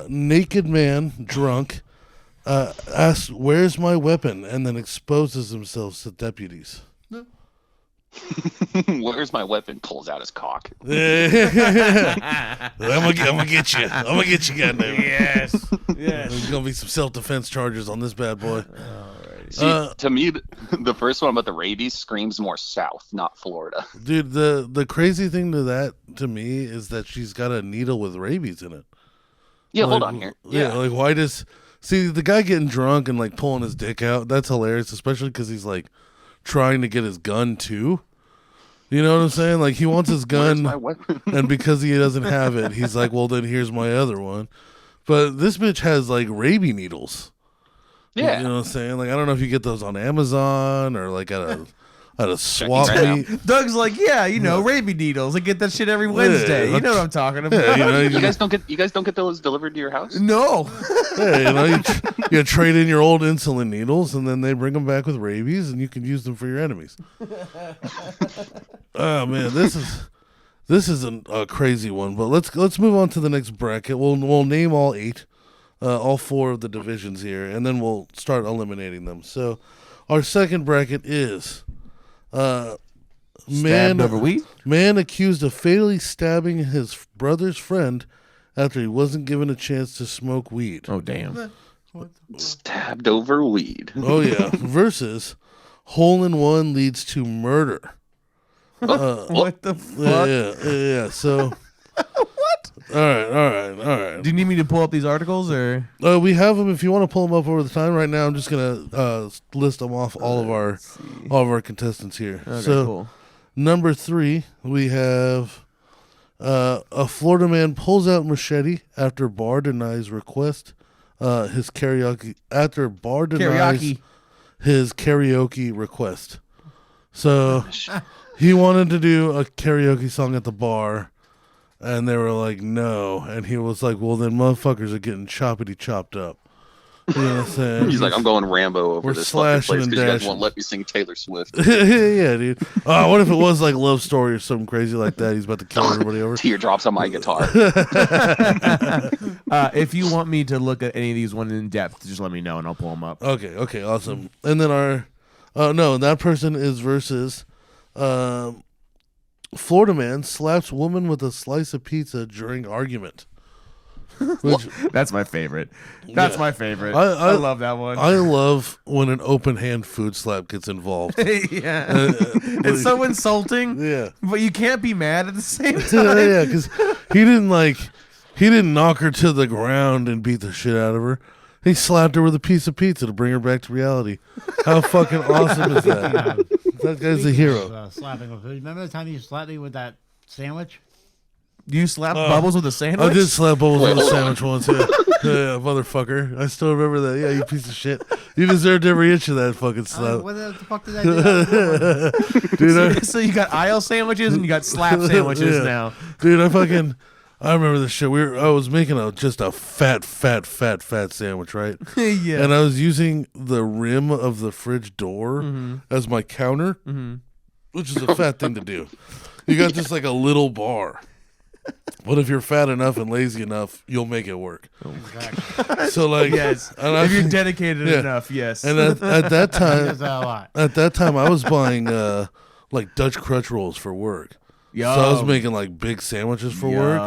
naked man drunk asks, "Where's my weapon?" and then exposes himself to deputies. Where's my weapon? Pulls out his cock. I'm gonna get you. I'm gonna get you, goddamn. Yes. There's gonna be some self-defense charges on this bad boy. See, to me, the first one about the rabies screams more south, not Florida. Dude, the crazy thing to me is that she's got a needle with rabies in it. Yeah, like, hold on here. Yeah, like why does the guy getting drunk and like pulling his dick out? That's hilarious, especially because he's like trying to get his gun too. You know what I'm saying? Like he wants his gun, and because he doesn't have it, he's like, "Well, then here's my other one." But this bitch has like rabies needles. Yeah, you know what I'm saying? Like I don't know if you get those on Amazon or like at a swap meet. Doug's like, yeah, rabies needles. I get that shit every Wednesday. You know what I'm talking about. Yeah, you guys don't get those delivered to your house? No. Yeah, you trade in your old insulin needles, and then they bring them back with rabies, and you can use them for your enemies. Oh man, this is a crazy one. But let's move on to the next bracket. We'll name all 8, all 4 of the divisions here, and then we'll start eliminating them. So our second bracket is. Man accused of fatally stabbing his brother's friend after he wasn't given a chance to smoke weed. Oh, damn. Stabbed over weed. Oh, yeah. Versus hole-in-one leads to murder. What the fuck? Yeah. So... What? All right. Do you need me to pull up these articles, or? We have them. If you want to pull them up over the time right now, I'm just gonna list them off all of our contestants here. Okay, so, cool. Number 3, we have A Florida man pulls out machete after bar denies request. His karaoke request. So he wanted to do a karaoke song at the bar, and they were like, no. And he was like, well, then motherfuckers are getting chopped up. You know what I'm saying? He's like, I'm going Rambo over We're this fucking slashing place and because you guys dashing. won't let me sing Taylor Swift. Yeah, dude. What if it was like Love Story or something crazy like that? He's about to kill everybody over. Teardrops on my guitar. If you want me to look at any of these one in depth, just let me know and I'll pull them up. Okay, awesome. And then that person is versus Florida man slaps woman with a slice of pizza during argument. That's my favorite. That's my favorite. I love that one. I love when an open hand food slap gets involved. Yeah. It's so insulting. Yeah. But you can't be mad at the same time. Yeah, because he didn't knock her to the ground and beat the shit out of her. He slapped her with a piece of pizza to bring her back to reality. How fucking awesome is that? That guy's a hero. Slapping with food. Remember the time you slapped me with that sandwich? You slapped Bubbles with a sandwich? I did slap Bubbles with a sandwich once. Yeah. Yeah, motherfucker. I still remember that. Yeah, you piece of shit. You deserved every inch of that fucking slap. What the fuck did I do? Dude, so you got aisle sandwiches and you got slap sandwiches now. Dude, I remember this shit. I was making just a fat sandwich, right? Yeah. And I was using the rim of the fridge door as my counter, which is a fat thing to do. You got just like a little bar. But if you're fat enough and lazy enough, you'll make it work. Exactly. So like, yes, if you're dedicated enough, yes. And at that time, That's a lot. at that time, I was buying like Dutch crutch rolls for work. Yum. So I was making like big sandwiches for work.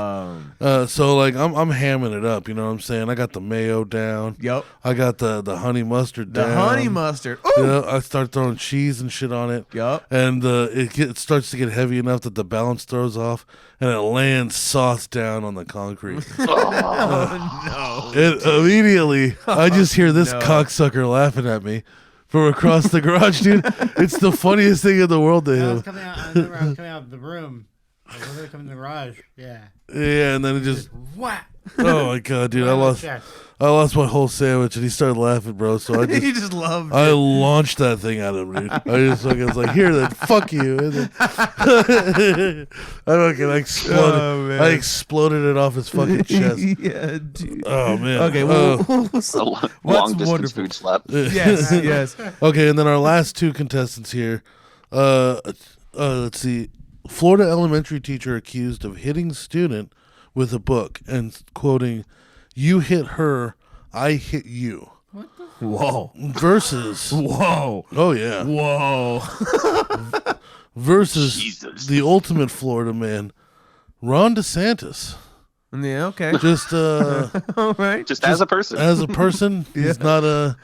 So like I'm hamming it up, you know what I'm saying? I got the mayo down. Yep. I got the honey mustard down. The honey mustard. Ooh. You know, I start throwing cheese and shit on it. Yep. And it starts to get heavy enough that the balance throws off, and it lands sauce down on the concrete. Oh no! And immediately, I just hear this cocksucker laughing at me from across the garage, dude. It's the funniest thing in the world to I him. was coming out. I remember I was coming out of the room. I was literally coming in the garage. Yeah. Yeah, and then it just. What? Oh my god, dude! I lost my whole sandwich, and he started laughing, bro. So I just, he just loved. I launched that thing at him, dude. I was like, "Here, then, fuck you!" And then I fucking exploded. Oh, I exploded it off his fucking chest. Yeah, dude. Oh man. Okay, Long distance food slap. Yes, yes. Okay, and then our last two contestants here. Let's see. Florida elementary teacher accused of hitting student with a book and quoting, "You hit her, I hit you." What the? Whoa. Versus. Whoa. Oh yeah. Whoa. Versus Jesus. the ultimate Florida man, Ron DeSantis. Yeah. Okay. Just All right. Just as a person. As a person, he's not a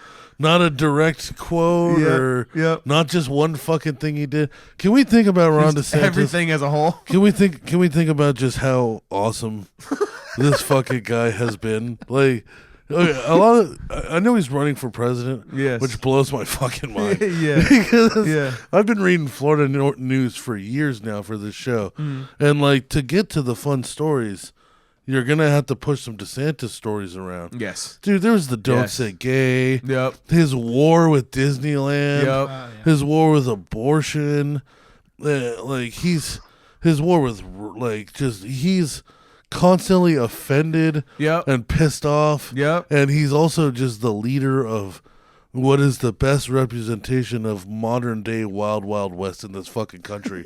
direct quote or not just one fucking thing he did. Can we think about Ron DeSantis? Everything as a whole. Can we think about just how awesome this fucking guy has been? Like, I know he's running for president, yes, which blows my fucking mind. Yeah, because I've been reading Florida news for years now for this show, and like to get to the fun stories, you're gonna have to push some DeSantis stories around. Yes, dude. There was the "Don't Say Gay." Yep. His war with Disneyland. Yep. His war with abortion. His war with he's constantly offended. Yep. And pissed off. Yep. And he's also just the leader of what is the best representation of modern day wild west in this fucking country.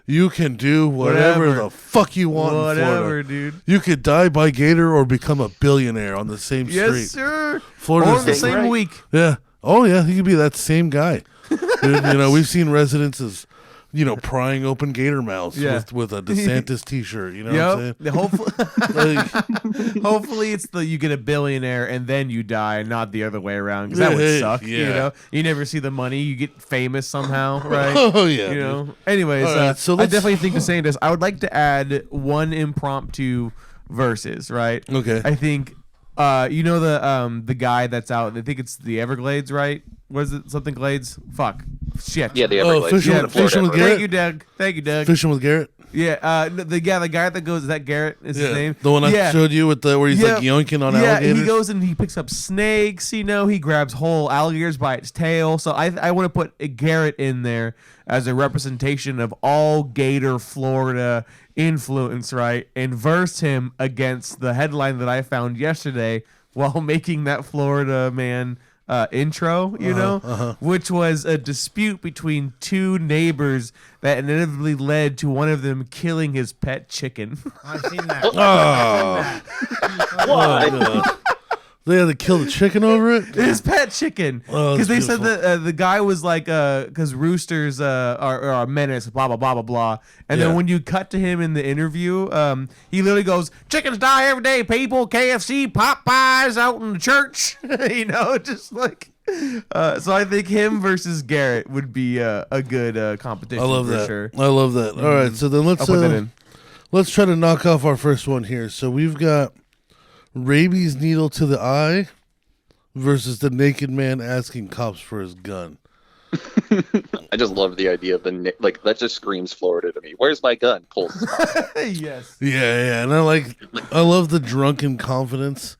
You can do whatever the fuck you want in Florida. Dude. You could die by gator or become a billionaire on the same street. Yes, sir. Florida's or the same week. Yeah. Oh, yeah. He could be that same guy. Dude, we've seen residences, prying open gator mouths with a DeSantis T-shirt. You know what I'm saying? Hopefully it's you get a billionaire and then you die, not the other way around. Because that would suck. Yeah. You never see the money. You get famous somehow, right? Oh yeah. Anyways, right, so I definitely think DeSantis. I would like to add one impromptu verses. Right. Okay. I think you know the guy that's out. I think it's the Everglades, right? Was it something Glades? Fuck. Shit. Yeah, the Everglades. Fishing with Garrett. Thank you, Doug. Fishing with Garrett. Yeah, the guy that goes, is that Garrett? Is his name? The one I showed you with where he's like yoinking on alligators. Yeah, he goes and he picks up snakes. You know, he grabs whole alligators by its tail. So I want to put a Garrett in there as a representation of all Gator Florida influence, right? And verse him against the headline that I found yesterday while making that Florida man intro, you know, which was a dispute between two neighbors that inevitably led to one of them killing his pet chicken. I've seen that. Why? They had to kill the chicken over it? His pet chicken. Because they said that the guy was like, because roosters are a menace, blah, blah, blah, blah, blah. And then when you cut to him in the interview, he literally goes, chickens die every day, people, KFC, Popeyes out in the church. You know, just like... so I think him versus Garrett would be a good competition. I love for that. Sure. I love that. All right, so then I'll put that in. let's try to knock off our first one here. So we've got rabies needle to the eye versus the naked man asking cops for his gun. I just love the idea of that just screams Florida to me. Where's my gun? Pulls his mouth. Yes. Yeah, and I love the drunken confidence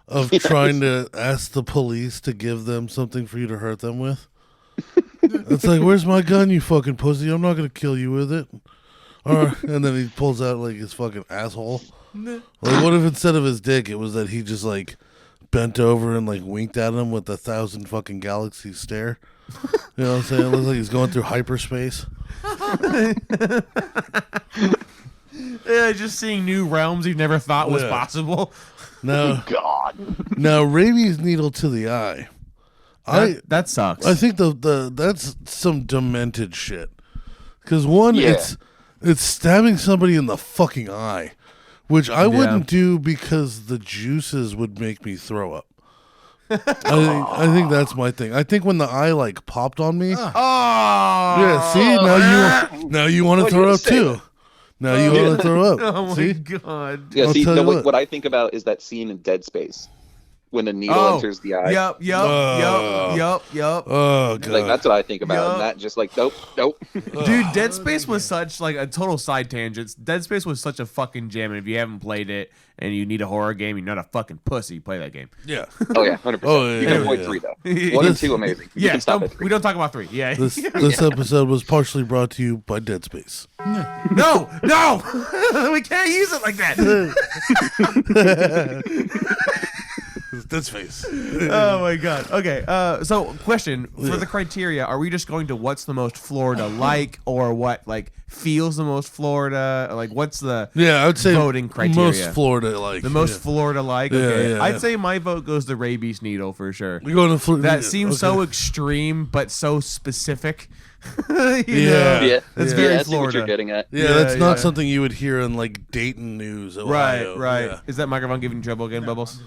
of trying to ask the police to give them something for you to hurt them with. It's like, where's my gun, you fucking pussy? I'm not gonna kill you with it. And then he pulls out like his fucking asshole. Like, what if instead of his dick, it was that he just like bent over and like winked at him with 1,000 fucking galaxies stare? You know what I'm saying? It looks like he's going through hyperspace. Yeah, just seeing new realms you never thought was possible. No, God. Now rabies needle to the eye. That sucks. I think that's some demented shit. Because one, it's stabbing somebody in the fucking eye, which I wouldn't do because the juices would make me throw up. I think that's my thing. I think when the eye like popped on me. Oh. Yeah. See, now you want to throw up too. Now you want to throw up. Oh my see? Yeah, God. see, what I think about is that scene in Dead Space when the needle enters the eye. Yep. Oh God. Like that's what I think about. And that just like nope. Dude, Dead Space was such like a total side tangent. Dead Space was such a fucking jam, and if you haven't played it and you need a horror game, you're not a fucking pussy. Play that game. Yeah. Oh yeah, 100%. Oh, yeah, you can yeah, avoid yeah. 3 though. 1 and 2 amazing. You can stop at 3. We don't talk about 3. Yeah. This episode was partially brought to you by Dead Space. No, we can't use it like that. Dead Space. Oh my God. Okay. So question for the criteria: are we just going to what's the most Florida like, or what like feels the most Florida? Like what's the I would say voting criteria? Most Florida like. The most Florida like. Yeah, Okay. yeah, I'd say my vote goes to rabies needle for sure. You're going to Florida. That seems so extreme, but so specific. Yeah, that's I very see Florida. what you're getting at. Yeah, that's not something you would hear in like Dayton news. Ohio. Right. Yeah. Is that microphone giving you trouble again, Bubbles?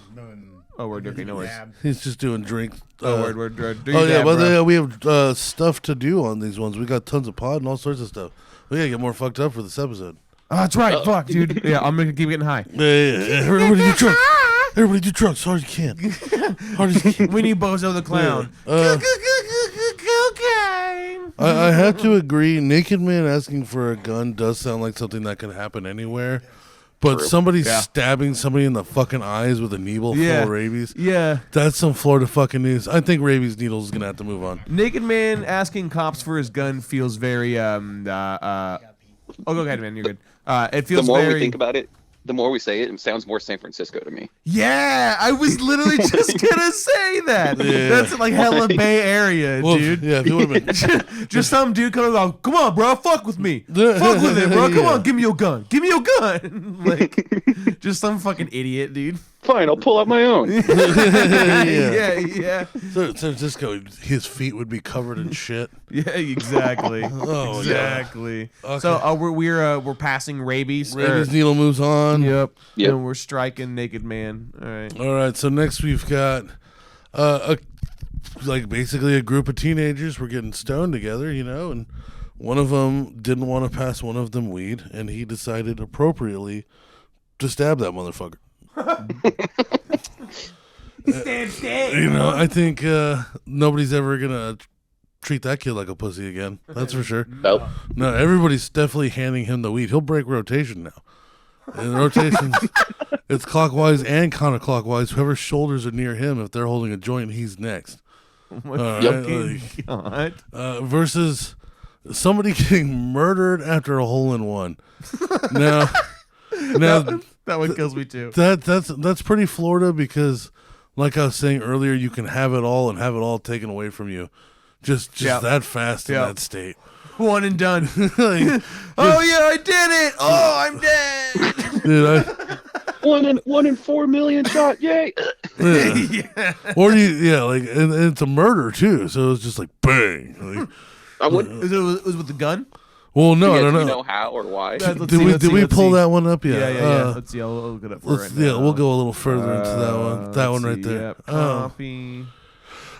Oh, word. Okay, no worries. He's just doing drink. Word. Do Oh your yeah, dab, but bro. we have stuff to do on these ones. We got tons of pod and all sorts of stuff. We gotta get more fucked up for this episode. Oh, that's right. Fuck, dude. Yeah, I'm gonna keep getting high. Yeah. Everybody do drugs. Everybody do drugs. Hard as you can. Hard as you can. We need Bozo the Clown. Cocaine. I have to agree. Naked man asking for a gun does sound like something that can happen anywhere. But somebody stabbing somebody in the fucking eyes with a needle full of rabies. Yeah. That's some Florida fucking news. I think rabies needles is going to have to move on. Naked man asking cops for his gun feels very oh, go ahead, man. You're good. It feels the more very... we think about it, the more we say it, it sounds more San Francisco to me. Yeah, I was literally just gonna say that. Yeah. That's like hella Bay Area, dude. Yeah, if it would have been. Just some dude coming go, come on, bro, fuck with me. Fuck with it, bro. Come on, give me your gun. Give me your gun. Like, just some fucking idiot, dude. Fine, I'll pull out my own. Yeah. So San Francisco, his feet would be covered in shit. Yeah, exactly. Exactly. Okay. So we're passing rabies. Rabies needle moves on. Yep. And we're striking naked man. All right. All right. So next we've got basically a group of teenagers. We're getting stoned together, and one of them didn't want to pass one of them weed, and he decided appropriately to stab that motherfucker. You know, I think nobody's ever gonna treat that kid like a pussy again. That's for sure. Nope. No, everybody's definitely handing him the weed. He'll break rotation now. And rotations, it's clockwise and counterclockwise. Whoever's shoulders are near him, if they're holding a joint, he's next. God. Versus somebody getting murdered after a hole in one. Now, that one kills me too. That's pretty Florida because, like I was saying earlier, you can have it all and have it all taken away from you, just that fast in that state. One and done. Like, oh yeah, I did it. Oh, I'm dead. Dude, one in 4 million shot. Yay. Yeah. Or and it's a murder too. So it's just like bang. Like, it was with the gun. Well, no, I don't know. Do you know how or why? Did we pull that one up yet? Yeah. Let's see. I'll look it up for right now. Yeah, we'll go a little further into that one. That one right there. Yep. Copy.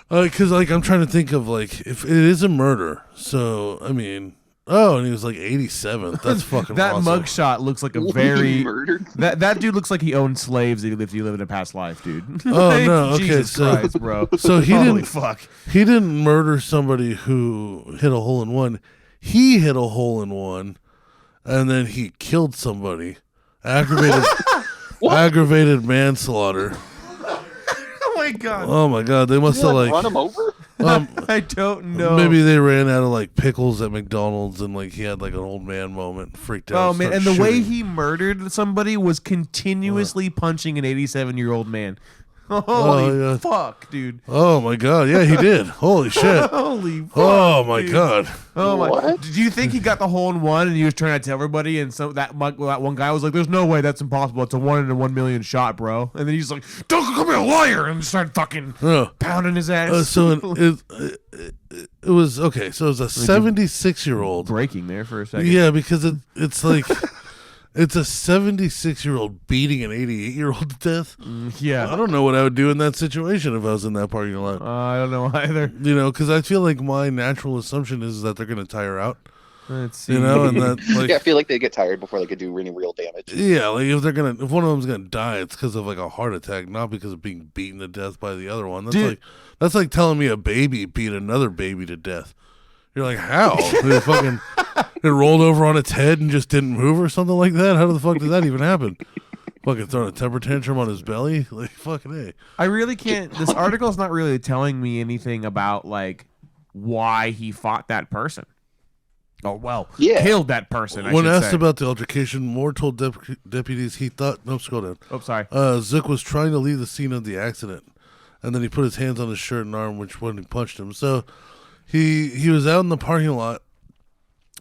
Because I'm trying to think of if it is a murder. So I mean, and he was like 87. That's fucking that awesome. mugshot looks like a very murdered. That dude looks like he owned slaves if you live in a past life, dude. Oh no, okay, Jesus Christ, bro. So he Holy didn't fuck. He didn't murder somebody who hit a hole in one. He hit a hole in one, and then he killed somebody. Aggravated manslaughter. Oh my god. Oh my god, they must have run him over. I don't know. Maybe they ran out of pickles at McDonald's and he had an old man moment, freaked out. Oh man, and the started way shooting. he murdered somebody was continuously punching an 87-year-old man. Holy fuck, dude. Oh my god, yeah, he did. Holy shit. Holy fuck. Oh my dude. god. Oh my. What? Did you think he got the hole in one and he was trying to tell everybody and that one guy was like, "There's no way, that's impossible. It's a 1 in 1 million shot, bro." And then he's like, "Don't call me a liar," and started fucking pounding his ass. It was okay, so it was a 76-year-old breaking there for a second. Yeah, because it's like it's a 76-year-old beating an 88-year-old to death. Yeah. I don't know what I would do in that situation if I was in that parking lot. I don't know either. You know, because I feel like my natural assumption is that they're going to tire out. Let's see. You know, and that I feel like they get tired before they could do any real damage. Yeah, if one of them's gonna die, it's because of a heart attack, not because of being beaten to death by the other one. That's like telling me a baby beat another baby to death. You're like, how? It rolled over on its head and just didn't move or something like that? How the fuck did that even happen? Fucking throwing a temper tantrum on his belly? Like, fucking A. I really can't. This article's not really telling me anything about why he fought that person. Oh, well, killed that person. When asked about the altercation, Moore told deputies he thought. No, scroll down. Oh, sorry. Zook was trying to leave the scene of the accident, and then he put his hands on his shirt and arm, which when he punched him. So he was out in the parking lot,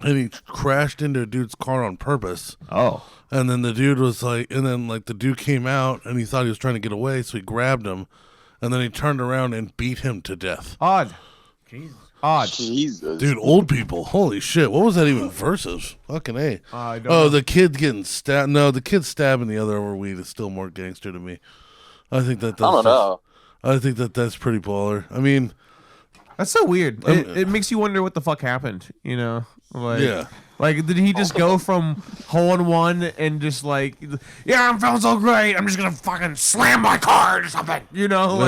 and he crashed into a dude's car on purpose. Oh. And then the dude was the dude came out, and he thought he was trying to get away, so he grabbed him, and then he turned around and beat him to death. Odd. Jesus. Odd. Jesus. Dude, old people. Holy shit. What was that even versus? Fucking A. I don't know. The kid getting stabbed. No, the kid stabbing the other over weed is still more gangster to me. I think that's I don't know. I think that's pretty baller. I mean, that's so weird. It makes you wonder what the fuck happened, you know? Yeah. Did he just go from hole in one and just I'm feeling so great, I'm just gonna fucking slam my car or something, you know?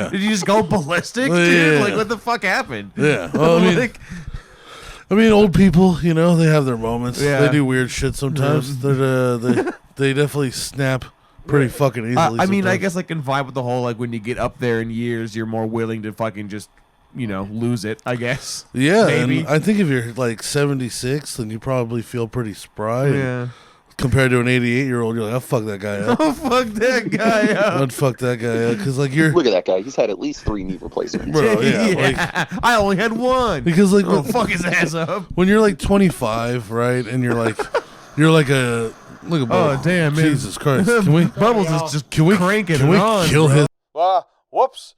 Did he just go ballistic, dude? Yeah. What the fuck happened? Yeah. Well, I mean, old people, you know, they have their moments. Yeah. They do weird shit sometimes. They definitely snap pretty fucking easily. I mean, I sometimes. guess I can vibe with the whole when you get up there in years, you're more willing to fucking just lose it, I guess. Yeah, maybe. and I think if you're 76, then you probably feel pretty spry. Yeah. Compared to an 88-year-old, you're like, I'll fuck that guy up. Oh, fuck that guy up. I'd fuck that guy up because you're. Look at that guy. He's had at least 3 knee replacements. Bro, yeah. I only had one. Because fuck his ass up. When you're 25, right, and you're a look at Bubbles. Oh damn, man. Jesus Christ! Can we? Bubbles is just cranking Can we on, kill bro. his? Whoops.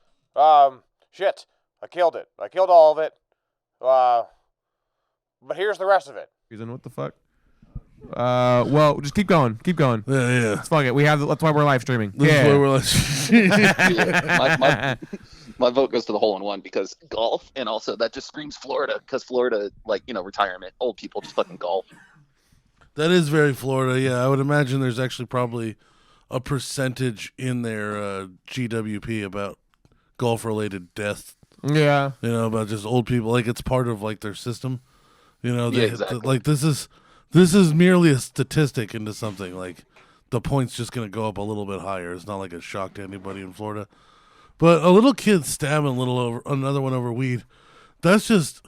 Shit. I killed it. I killed all of it. But here's the rest of it. What the fuck? Well, just keep going. Keep going. Yeah. Let's fuck it. That's why we're live streaming. That's why we're live streaming. My vote goes to the hole in one because golf, and also that just screams Florida because Florida, retirement, old people just fucking golf. That is very Florida. Yeah, I would imagine there's actually probably a percentage in their GWP about golf-related death. Yeah. You know, about just old people. Like, it's part of, like, their system. You know, Yeah, exactly. like, this is merely a statistic into something. Like, the point's just going to go up a little bit higher. It's not like a shock to anybody in Florida. But a little kid stabbing another one over weed, that's just,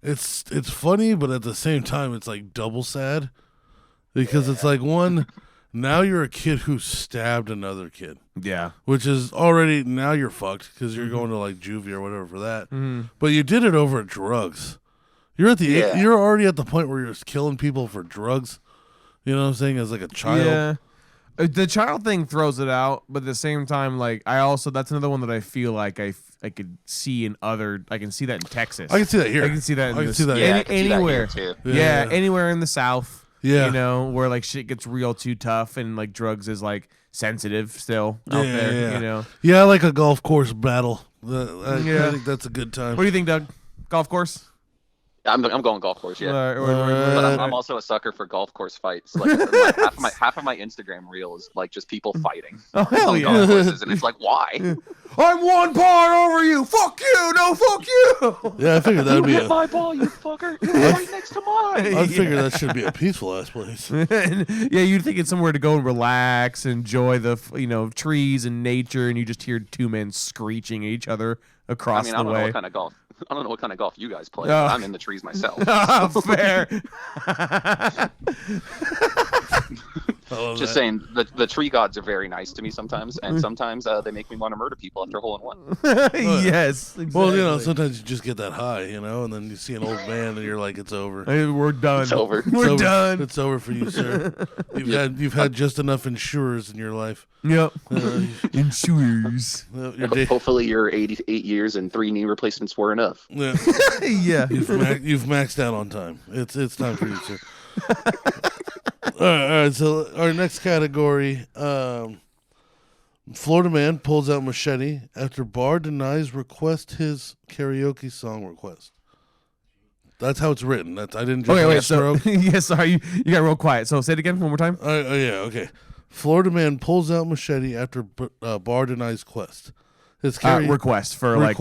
it's funny, but at the same time, it's like double sad. Because it's like, one, now you're a kid who stabbed another kid. Yeah. Which is already, now you're fucked because you're going to like juvie or whatever for that. But you did it over drugs. You're at you're already at the point where you're killing people for drugs. You know what I'm saying? As like a child. Yeah. The child thing throws it out, but at the same time, like, that's another one that I feel like I could see I can see that in Texas. I can see that here. I can see that I can see that anywhere. too. Yeah, anywhere in the South. Yeah. You know, where like shit gets real too tough and like drugs is like sensitive still out there. Yeah. You know. Yeah, I like a golf course battle. I think that's a good time. What do you think, Doug? Golf course? I'm going golf course, yeah. But I'm also a sucker for golf course fights. Like half of my Instagram reel is like just people fighting. Oh hell on yeah! golf courses, and it's like, why? I'm 1 par over you. Fuck you. No, fuck you. Yeah, I figured that would be hit my ball, you fucker. You're right next to mine. I figured that should be a peaceful ass place. Yeah, you'd think it's somewhere to go and relax, enjoy the trees and nature, and you just hear two men screeching at each other across I the don't know way. what kind of golf. I don't know what kind of golf you guys play. But I'm in the trees myself. Fair. Just saying, the tree gods are very nice to me sometimes, and sometimes they make me want to murder people after hole in one. Yes. Exactly. Well, you know, sometimes you just get that high, you know, and then you see an old man, and you're like, "It's over. Hey, we're done. It's over. We're done. It's over for you, sir. You've had just enough insurers in your life. Yep. Insurers. Hopefully, your 88 years and 3 knee replacements were enough. Yeah. Yeah. You've maxed out on time. It's time for you, sir. All right. So our next category, Florida man pulls out machete after bar denies request his karaoke song request. That's how it's written. I didn't just wait. stroke. So, yeah, sorry, you got real quiet. So say it again one more time. Yeah. Okay. Florida man pulls out machete after bar denies quest. His request for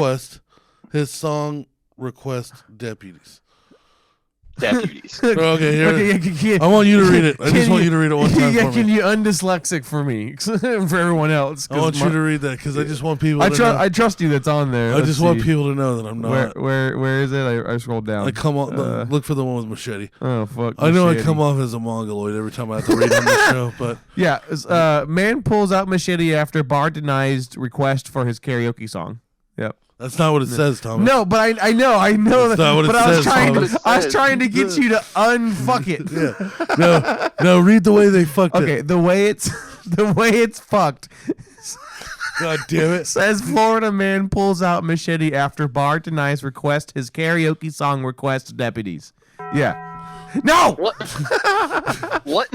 his song request deputies. Deputies. Okay, here. I want you to read it. I just want you to read it one time for me. Can you undyslexic for me? For everyone else. I want you to read that because I just want people to know. I trust you that's on there. I just want people to know that I'm not. Where is it? I scrolled down. I come on. Look for the one with machete. Oh, fuck. I know I come off as a mongoloid every time I have to read on this show, but. Yeah. Man pulls out machete after bar denies request for his karaoke song. Yep. That's not what it says, Thomas. No, but I know That's not what it says, I was trying to get you to unfuck it. Yeah. No, read the way they fucked it. Okay, the way it's fucked. God damn it. Says Florida man pulls out machete after bar denies request his karaoke song request to deputies. Yeah. No. What? What?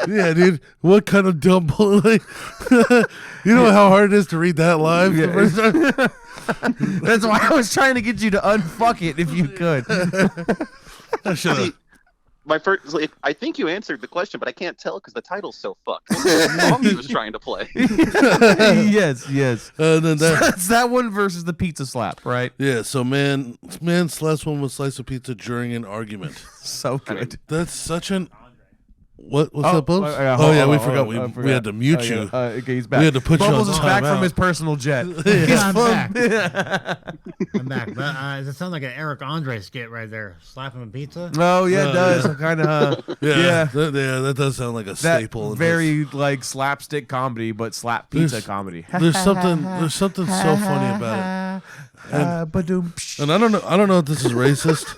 Yeah, dude. What kind of dumb bull? You know how hard it is to read that live? Yeah. That's why I was trying to get you to unfuck it if you could. I should have. I think you answered the question, but I can't tell because the title's so fucked. What song he was trying to play? Yes. Then that's that one versus the pizza slap, right? Yeah. So man slaps one with slice of pizza during an argument. So good. That's such an. What's up, Bubbles? We forgot. We had to mute you. Okay, he's back. We had to put Bubbles you on is back timeout. from his personal jet. I'm back. I'm back. But does it sound like an Eric Andre skit right there? Slapping a pizza? Oh yeah, it does. Kind of. Yeah. That does sound like a staple. Very like slapstick comedy, but slap pizza comedy. There's something so funny about it. And I don't know if this is racist.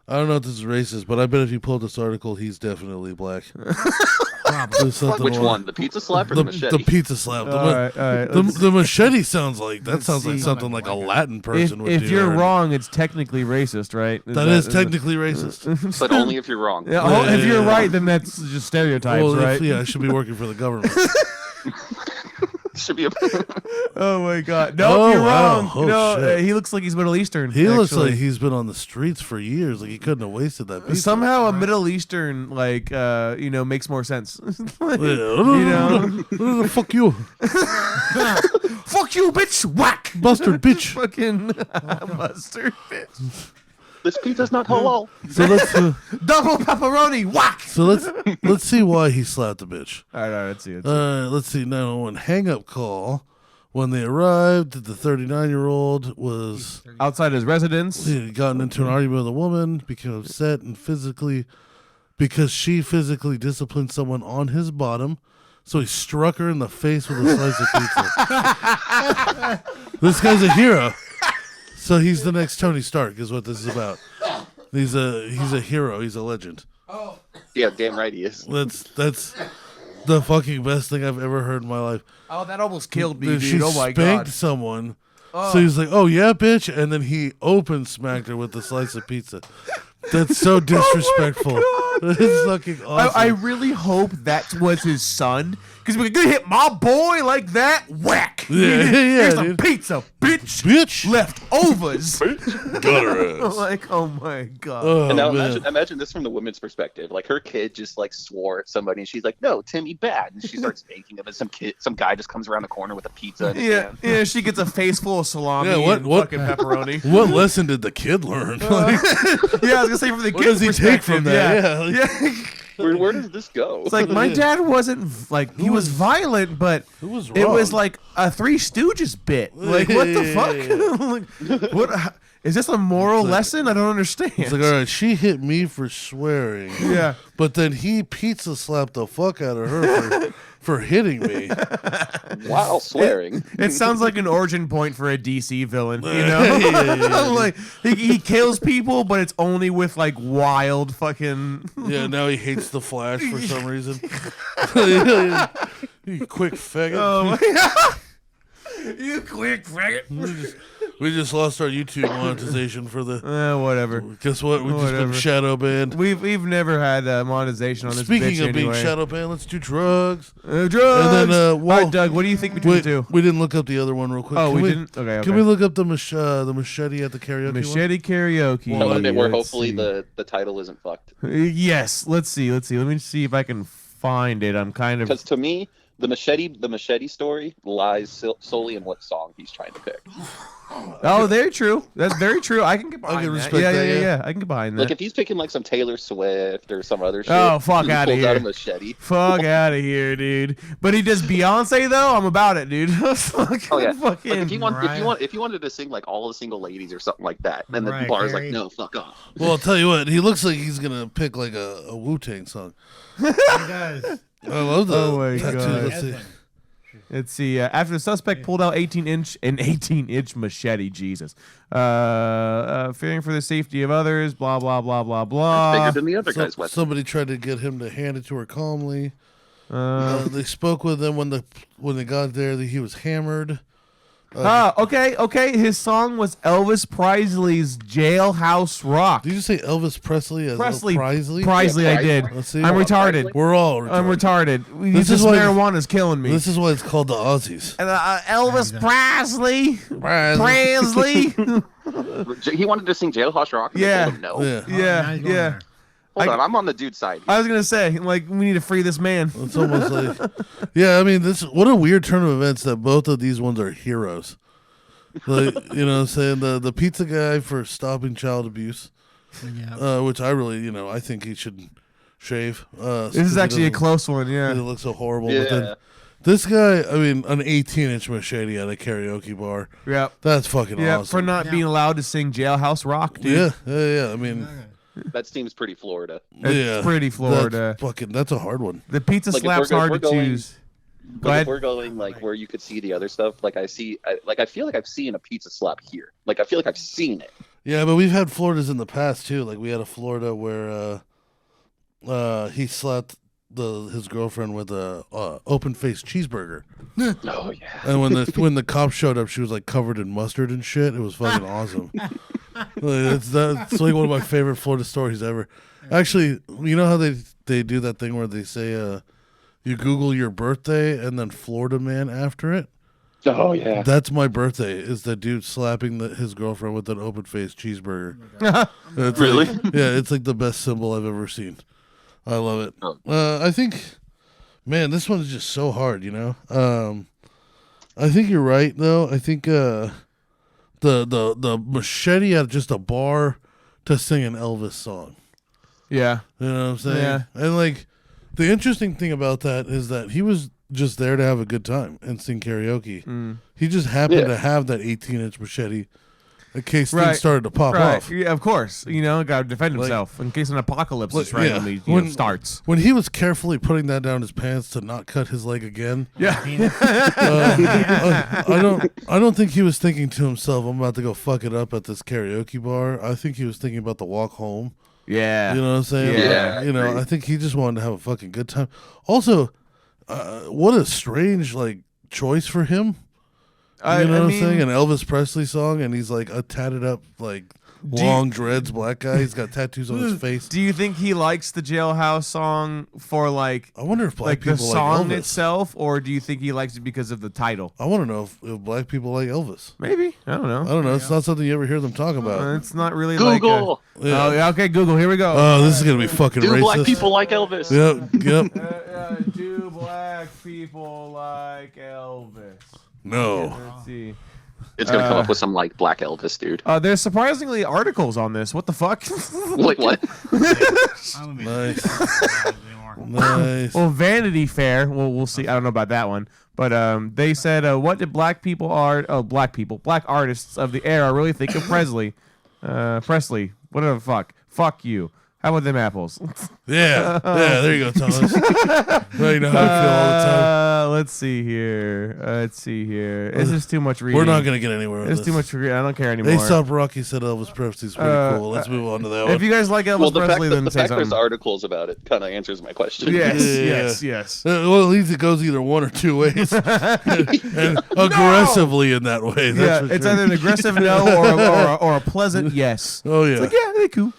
But I bet if you pulled this article, he's definitely black. Which one? The pizza slap or the machete? The pizza slap. All right, the machete sounds like something like a Latin person would do. If you're wrong, it's technically racist, right? That is technically racist. But only if you're wrong. Yeah, if you're right, then that's just stereotypes, right? Yeah, I should be working for the government. should be a. Oh my God! No, you're wrong. Oh, no, shit. He looks like he's Middle Eastern. He looks actually. like he's been on the streets for years. Like he couldn't have wasted that pizza. Somehow a Middle Eastern, like, makes more sense. Like, Fuck you. Fuck you, bitch! Whack! Mustard, bitch. Fucking mustard, bitch. This pizza's not halal. So let's Double pepperoni, whack! so let's see why he slapped the bitch. All right, let's see. Let's see. 911 hang up call. When they arrived, the 39-year-old was Outside his residence. he had gotten into an argument with a woman, became upset because she physically disciplined someone on his bottom. So he struck her in the face with a slice of pizza. This guy's a hero. So he's the next Tony Stark, is what this is about. He's a hero. He's a legend. Yeah, damn right he is. That's the fucking best thing I've ever heard in my life. Oh, that almost killed me, Dude, dude. she Oh my spanked God. someone. So he's like, "Oh yeah, bitch," and then he open smacked her with the slice of pizza. That's so disrespectful. It's fucking awesome. I really hope that was his son. Because we're going to hit my boy like that. Whack. Yeah, Here's some dude. pizza, bitch. Bitch. Leftovers. Got her ass. Like, oh my God. Oh, And now man. imagine this from the woman's perspective. Like her kid just like swore at somebody, and she's like, "No, Timmy, bad." And she starts spanking him, and some guy just comes around the corner with a pizza. In his hand. Yeah, she gets a face full of salami Yeah, and what fucking pepperoni. What lesson did the kid learn? Like, Yeah, I was gonna say from the what kid's does he take from perspective, that? Yeah. Where does this go? It's like my dad wasn't like he was violent, but Who was it was wrong? like a Three Stooges bit. Like what the fuck? Like, what is this a moral lesson? I don't understand. It's like, all right, she hit me for swearing. Yeah. But then he pizza slapped the fuck out of her for hitting me. Wow, swearing. It sounds like an origin point for a DC villain, you know? Yeah. Like he kills people, but it's only with like wild fucking. Yeah, now he hates the Flash for some reason. You quick faggot. Oh my God. You quick faggot. We just lost our YouTube monetization for the. Whatever. Guess what? We've just been Whatever. shadow banned. We've never had monetization on this. Speaking bitch of being anyway. shadow banned, let's do drugs. Drugs. And then, All right, Doug, what do you think between the two? We didn't look up the other one real quick. Oh, Can we didn't? Okay. Can we look up the machete at the karaoke Machete karaoke? The one where Let's hopefully see. the title isn't fucked. Yes. Let's see. Let me see if I can find it. I'm kind of. Because to me, the machete story lies solely in what song he's trying to pick. Oh, very true. That's very true. I can get behind that. respect Yeah, that, yeah, yeah. yeah. I can get behind that. Like if he's picking like some Taylor Swift or some other shit. Oh, fuck he outta pulls here. out a machete. Fuck out of here, dude. But he does Beyonce though. I'm about it, dude. Fucking, Oh yeah. fucking. Like if you wanted to sing like all the single ladies or something like that, then the Mariah bar's Carey. like, no, fuck off. Well, I'll tell you what. He looks like he's gonna pick like a Wu-Tang song. He does. I love the Oh my tattoo. God. Let's see. Let's see. After the suspect pulled out 18-inch machete, Jesus, fearing for the safety of others, blah blah blah blah blah. Bigger than the other guy's weapon. Somebody tried to get him to hand it to her calmly. They spoke with him when they got there. He was hammered. Okay. His song was Elvis Presley's Jailhouse Rock. Did you say Elvis Presley as Presley. Presley? Presley, I did. Let's see. I'm retarded. We're all retarded. I'm retarded. This This is why- marijuana's killing me. This is why it's called the Aussies. And, Elvis Presley. Presley. He wanted to sing Jailhouse Rock. And Yeah. They told him no. Yeah. Yeah. Hold on, I'm on the dude's side. I was gonna say, like, we need to free this man. It's almost like, yeah. I mean, what a weird turn of events that both of these ones are heroes. Like, you know what I'm saying? The pizza guy for stopping child abuse, which I really, I think he should shave. This is actually a close one, yeah. It looks so horrible. Yeah. But then this guy, I mean, an 18-inch machete at a karaoke bar. Yep. That's fucking Yeah, awesome. for not being allowed to sing Jailhouse Rock, dude. Yeah. I mean, That seems pretty Florida. It's pretty Florida. That's a hard one. The pizza Like, if slap's we're hard to going- choose. Go Like ahead. if we're going like where you could see the other stuff, like I feel like I've seen a pizza slap here. Like I feel like I've seen it. Yeah, but we've had Floridas in the past too. Like we had a Florida where he slapped his girlfriend with a open-faced cheeseburger. Oh yeah. And when the cops showed up, she was like covered in mustard and shit. It was fucking awesome. That's like one of my favorite Florida stories ever. Actually, you know how they do that thing where they say you Google your birthday and then Florida Man after it. Oh yeah, that's my birthday. Is the dude slapping his girlfriend with an open-faced cheeseburger? Really? Yeah, it's like the best symbol I've ever seen. I love it. I think, man, this one is just so hard. You know, I think you're right though. I think the machete at just a bar to sing an Elvis song. Yeah, you know what I'm saying. Yeah. And like the interesting thing about that is that he was just there to have a good time and sing karaoke. He just happened to have that 18-inch machete in case things started to pop off. Yeah, of course. You know, got to defend himself in case an apocalypse is randomly starts. When he was carefully putting that down his pants to not cut his leg again. Yeah. I don't think he was thinking to himself, I'm about to go fuck it up at this karaoke bar. I think he was thinking about the walk home. Yeah. You know what I'm saying? Yeah. You know, I think he just wanted to have a fucking good time. Also, what a strange like choice for him. You know what I'm saying? An Elvis Presley song, and he's like a tatted up, like long dreads black guy. He's got tattoos on his face. Do you think he likes the Jailhouse song for like? I wonder if black like people the song like Elvis itself, or do you think he likes it because of the title? I want to know if black people like Elvis. Maybe. I don't know. I don't know. It's not something you ever hear them talk about. It's not really Google. like. Oh, yeah. Okay, Google. Here we go. Oh, this is gonna be fucking Do racist. black people like Elvis? Yep. Do black people like Elvis? No. Let's see. It's gonna come up with some like Black Elvis dude. There's surprisingly articles on this. What the fuck? Wait, what? Nice. Well, Vanity Fair. Well, we'll see. I don't know about that one, but they said, "What did black artists of the era really think of Presley? Presley, whatever the fuck. Fuck you. How about them apples?" Yeah, there you go, Thomas. Right now, I feel all the time. Let's see here. This is too much reading. We're not gonna get anywhere with It's this. too much reading. I don't care anymore. Aesop Rocky said Elvis Presley's pretty cool. Let's move on to that one. If you guys like Elvis Well, the Presley, fact, then the say fact there's something. articles about it kind of answers my question. Yes. Well, at least it goes either one or two ways, and aggressively in that way. That's for it's sure. either an aggressive no or a pleasant yes. Oh yeah. It's like, yeah, they're cool.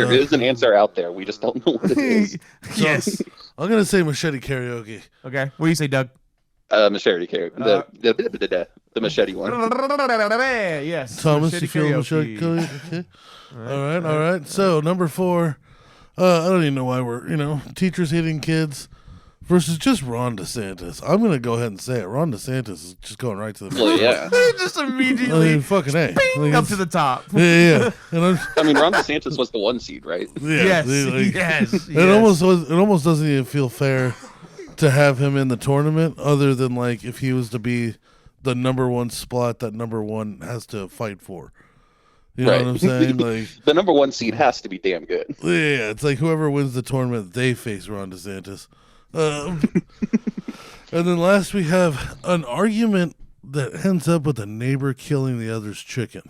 There is an answer out there. We just don't know what it is. Yes. I'm gonna say machete karaoke. Okay. What do you say, Doug? Machete karaoke. The machete one. Yes. Thomas, Machete you feel machete karaoke. karaoke? All right. So number 4, I don't even know why we're teachers hitting kids versus just Ron DeSantis. I'm gonna go ahead and say it. Ron DeSantis is just going right to the. Well, yeah. Just immediately fucking A. bing, up to the top. Yeah. And I mean, Ron DeSantis was the 1 seed, right? yeah, Yes. It almost doesn't even feel fair to have him in the tournament, other than like if he was to be the number 1 spot that number 1 has to fight for. You know what I'm saying? Like the number 1 seed has to be damn good. Yeah, it's like whoever wins the tournament, they face Ron DeSantis. And then last we have an argument that ends up with a neighbor killing the other's chicken.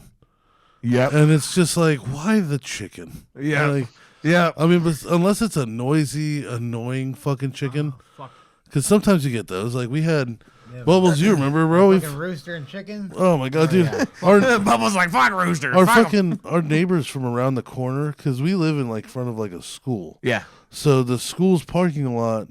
Yep. And it's just like, why the chicken? Yeah. Like, yeah. I mean, but unless it's a noisy, annoying fucking chicken. Because sometimes you get those. Like we had Bubbles, you remember, bro? Fucking rooster and chicken. Oh my god, dude! Yeah. Bubbles like fuck rooster. Our neighbors from around the corner, because we live in like front of like a school. Yeah. So the school's parking lot,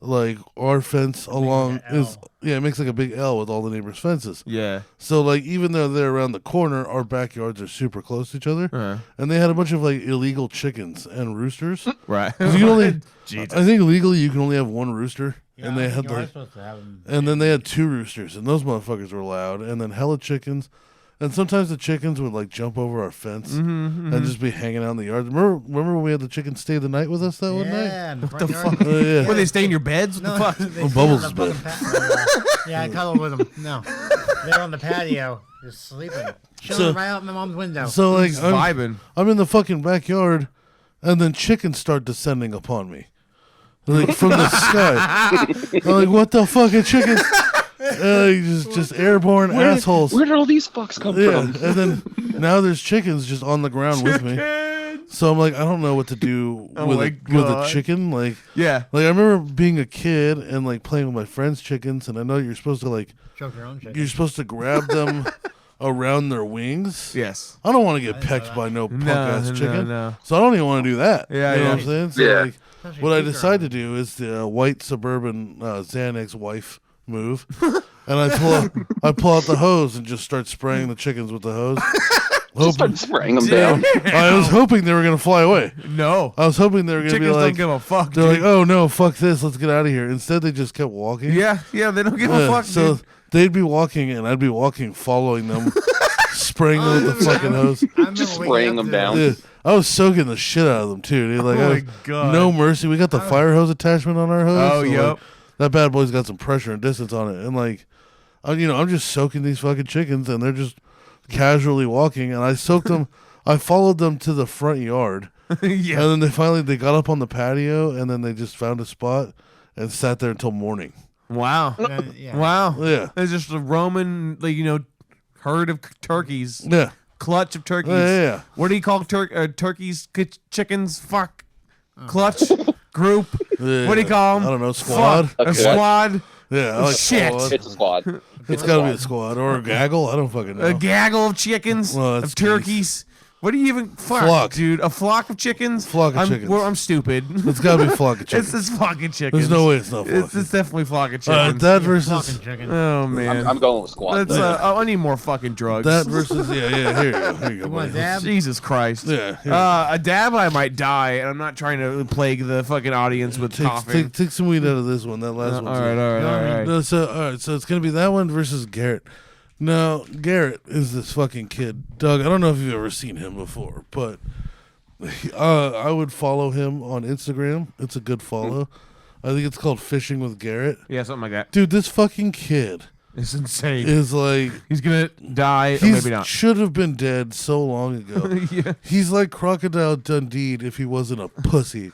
like our fence along is it makes like a big L with all the neighbors' fences. Yeah. So like even though they're around the corner, our backyards are super close to each other, and they had a bunch of like illegal chickens and roosters. Right. You can only, Jesus. I think legally you can only have 1 rooster. Yeah, and they I had think you are like, supposed to have them. and then they had 2 roosters, and those motherfuckers were loud, and then hella chickens, and sometimes the chickens would like jump over our fence and just be hanging out in the yard. Remember when we had the chickens stay the night with us that one night? Yeah, What the fuck? Yeah. Were they stay in your beds? What the fuck? They Bubbles stayed is on the bad. fucking yeah, I cuddled with them. No, they're on the patio, just sleeping, chilling right out in my mom's window. So like Just vibing. I'm in the fucking backyard, and then chickens start descending upon me, like from the sky. I'm like, what the fucking chickens? Just airborne assholes. Where did all these fucks come from? And then now there's chickens just on the ground with me. So I'm like, I don't know what to do with a chicken. Like, Yeah. like I remember being a kid and like playing with my friends' chickens, and I know you're supposed to like Choke your own chicken. you're supposed to grab them around their wings. Yes. I don't want to get pecked by no punk ass chicken. no. So I don't even want to do that. Yeah, you know yeah. what I'm saying? So Yeah. like what I decide to do is the white suburban Xanax wife move, and I pull out the hose and just start spraying the chickens with the hose. Just start spraying them down. I was hoping they were gonna fly away. No, I was hoping they were gonna chickens be like, don't give a fuck. They're Dude. like, oh no, fuck this, let's get out of here. Instead, they just kept walking. Yeah, they don't give a fuck. So dude. they'd be walking, and I'd be walking, following them, spraying them with the fucking hose, just spraying them down. Yeah, I was soaking the shit out of them too, dude. Like, Oh my God. no mercy. We got the fire hose attachment on our hose. Oh, so, yep. like, that bad boy's got some pressure and distance on it, and like, I'm just soaking these fucking chickens, and they're just casually walking, and I soaked them. I followed them to the front yard, Yeah. and then they got up on the patio, and then they just found a spot and sat there until morning. Wow. Yeah. Wow. Yeah. There's just a Roman, herd of turkeys. Yeah. Clutch of turkeys. Yeah. What do you call turkeys? Chickens? Fuck. Clutch? Group? Yeah. What do you call them? I don't know, squad? Fuck. A squad? Yeah, I like Shit. squad. It's a squad. It's got to be a squad or a gaggle. I don't fucking know. A gaggle of chickens? Well, of that's turkeys? What do you even Flock. dude? A flock of chickens? Flock of chickens. I'm stupid. It's got to be flock of chickens. It's flock of chickens. There's no way it's not flock. It's definitely flock of chickens. That versus Oh man, I'm going with squad. I need more fucking drugs. that versus Here you go. Here you go. want buddy. dab? Jesus Christ. Yeah. here. A dab, I might die, and I'm not trying to plague the fucking audience with coughing. Take some weed out of this one. That last one. all right. No, so it's gonna be that one versus Garrett. Now Garrett is this fucking kid, Doug. I don't know if you've ever seen him before, but I would follow him on Instagram. It's a good follow. I think it's called Fishing with Garrett. Yeah, something like that. Dude, this fucking kid It's insane. is like He's gonna die, or he maybe not. should have been dead so long ago. Yeah. He's like Crocodile Dundee if he wasn't a pussy.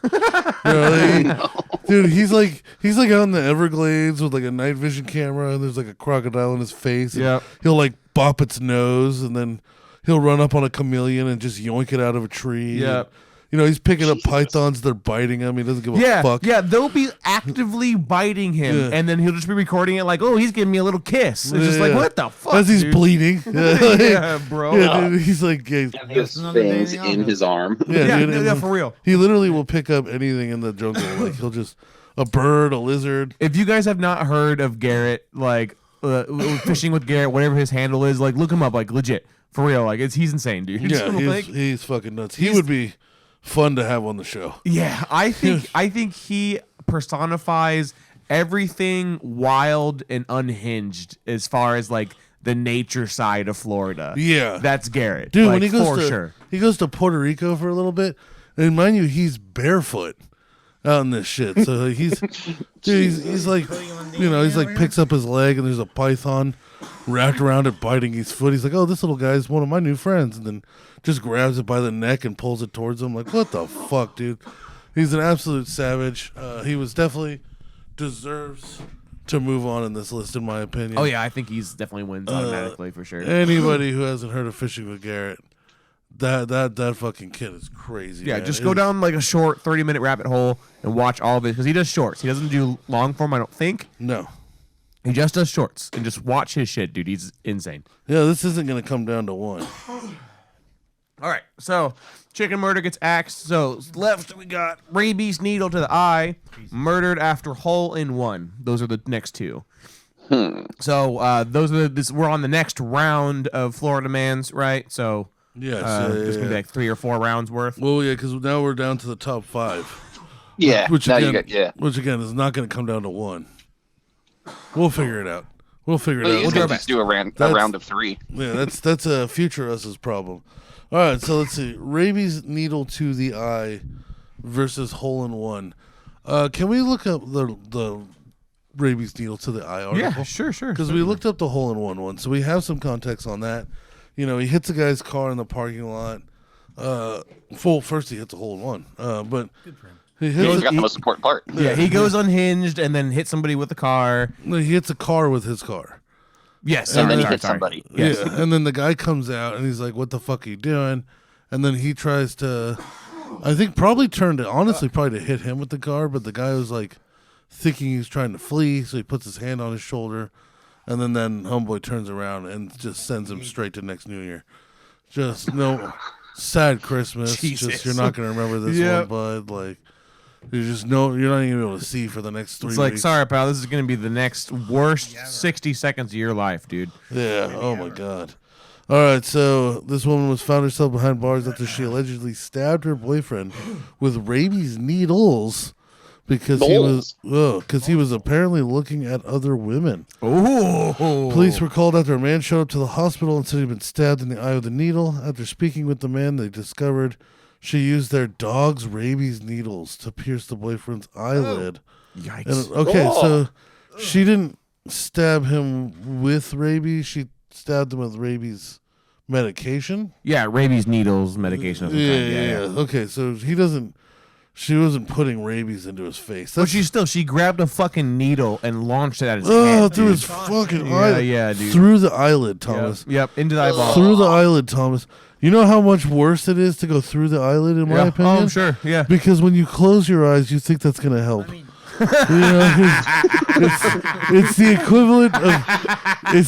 You know, like, dude, he's like out in the Everglades with like a night vision camera, and there's like a crocodile in his face. And Yep. he'll like bop its nose, and then he'll run up on a chameleon and just yoink it out of a tree. Yep. And, he's picking up pythons. They're biting him. He doesn't give Yeah, a fuck. yeah, they'll be actively biting him, Yeah. and then he'll just be recording it like, "Oh, he's giving me a little kiss." It's just like, Yeah. what the fuck? As he's dude? bleeding. Yeah, bro. Yeah, dude, he's like, yeah, He has things in his arm. Yeah, dude, yeah, and for real. He literally will pick up anything in the jungle. Like he'll just a bird, a lizard. If you guys have not heard of Garrett, like Fishing with Garrett, whatever his handle is, like look him up, like legit, for real. Like he's insane, dude. Yeah, Like, he's fucking nuts. He would be fun to have on the show. yeah, I think he personifies everything wild and unhinged as far as like the nature side of Florida. Yeah, that's Garrett, dude. like, When he goes for to sure. he goes to Puerto Rico for a little bit, and mind you, he's barefoot out in this shit. So he's he's like, he's like picks up his leg and there's a python wrapped around it biting his foot. He's like, oh, this little guy's one of my new friends, and then just grabs it by the neck and pulls it towards him. Like, what the fuck, dude? He's an absolute savage. He was definitely deserves to move on in this list, in my opinion. Oh yeah, I think he's definitely wins automatically for sure. Anybody who hasn't heard of Fishing with Garrett, that fucking kid is crazy. Yeah, man. just go down like a short 30-minute rabbit hole and watch all of it because he does shorts. He doesn't do long form, I don't think. No. He just does shorts and just watch his shit, dude. He's insane. Yeah, this isn't gonna come down to one. All right, so chicken murder gets axed. So left we got rabies needle to the eye, murdered after hole in one. Those are the next two. So those are we're on the next round of Florida Mans, right? So Yes, there's gonna be like 3 or 4 rounds worth. Well, yeah, because now we're down to the top 5. Yeah, which now again, you got which again is not going to come down to one. We'll figure it out. We'll figure it Well, out. you can just do a round of 3. Yeah, that's a future us's problem. All right, so let's see. Rabies needle to the eye versus hole in one. Can we look up the rabies needle to the eye article? Yeah, sure. Because we looked up the hole in one, so we have some context on that. You know, he hits a guy's car in the parking lot. First he hits a hole in one, but He's got the most important part. Yeah, he goes unhinged and then hits somebody with the car. No, he hits a car with his car. Yes, and then he hits somebody. Yes. Yeah, and then the guy comes out and he's like, "What the fuck are you doing?" And then he tries to, I think, probably to hit him with the car, but the guy was like thinking he was trying to flee, so he puts his hand on his shoulder, and then homeboy turns around and just sends him straight to next New Year. Just no sad Christmas. Jesus. Just you're not gonna remember this Yep. one, bud. Like, You're not even able to see for the next 3 weeks. It's like, sorry, pal, this is going to be the next worst 60 seconds of your life, dude. Yeah. Oh my God. All right. So this woman was found herself behind bars after she allegedly stabbed her boyfriend with rabies needles because he was apparently looking at other women. Oh. Police were called after a man showed up to the hospital and said he'd been stabbed in the eye with a needle. After speaking with the man, they discovered she used their dog's rabies needles to pierce the boyfriend's eyelid. Yikes. And, so she didn't stab him with rabies. She stabbed him with rabies medication. Yeah, rabies needles, medication. Of some kind. Yeah. Okay, so she wasn't putting rabies into his face. But she grabbed a fucking needle and launched it at his head. Through his fucking eye. Yeah, dude. Through the eyelid, Thomas. Yep, into the eyeball. Through the eyelid, Thomas. You know how much worse it is to go through the eyelid, in my opinion? Oh, I'm sure, yeah. Because when you close your eyes, you think that's going to help. It's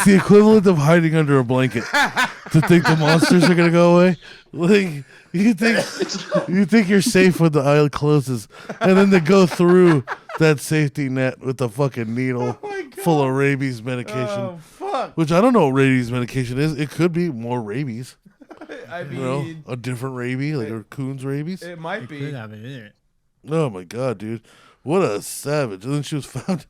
the equivalent of hiding under a blanket to think the monsters are going to go away. Like, you think you're safe when the eyelid closes, and then they go through that safety net with the fucking needle full of rabies medication. Oh, fuck. Which I don't know what rabies medication is. It could be more rabies. I mean, a different rabies, like a coon's rabies. It might be. Could have it in it. Oh my God, dude. What a savage. And then she was found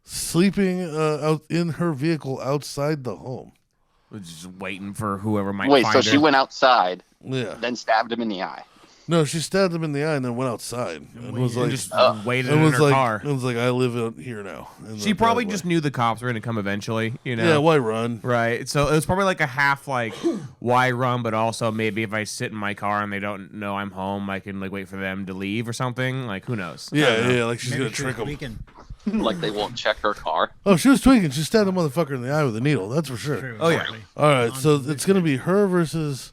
sleeping out in her vehicle outside the home. Just waiting for whoever might Wait, find so her. she went outside, then stabbed him in the eye. No, she stabbed him in the eye and then went outside and was like, just waited in her car. It was like, I live out here now. She probably just knew the cops were going to come eventually, you know? Yeah, why run? Right. So it was probably like a half, like, why run, but also maybe if I sit in my car and they don't know I'm home, I can, like, wait for them to leave or something. Like, who knows? Yeah, like she's going to trick them. Like they won't check her car. Oh, she was tweaking. She stabbed a motherfucker in the eye with a needle. That's for sure. Oh, yeah. All right, so it's going to be her versus...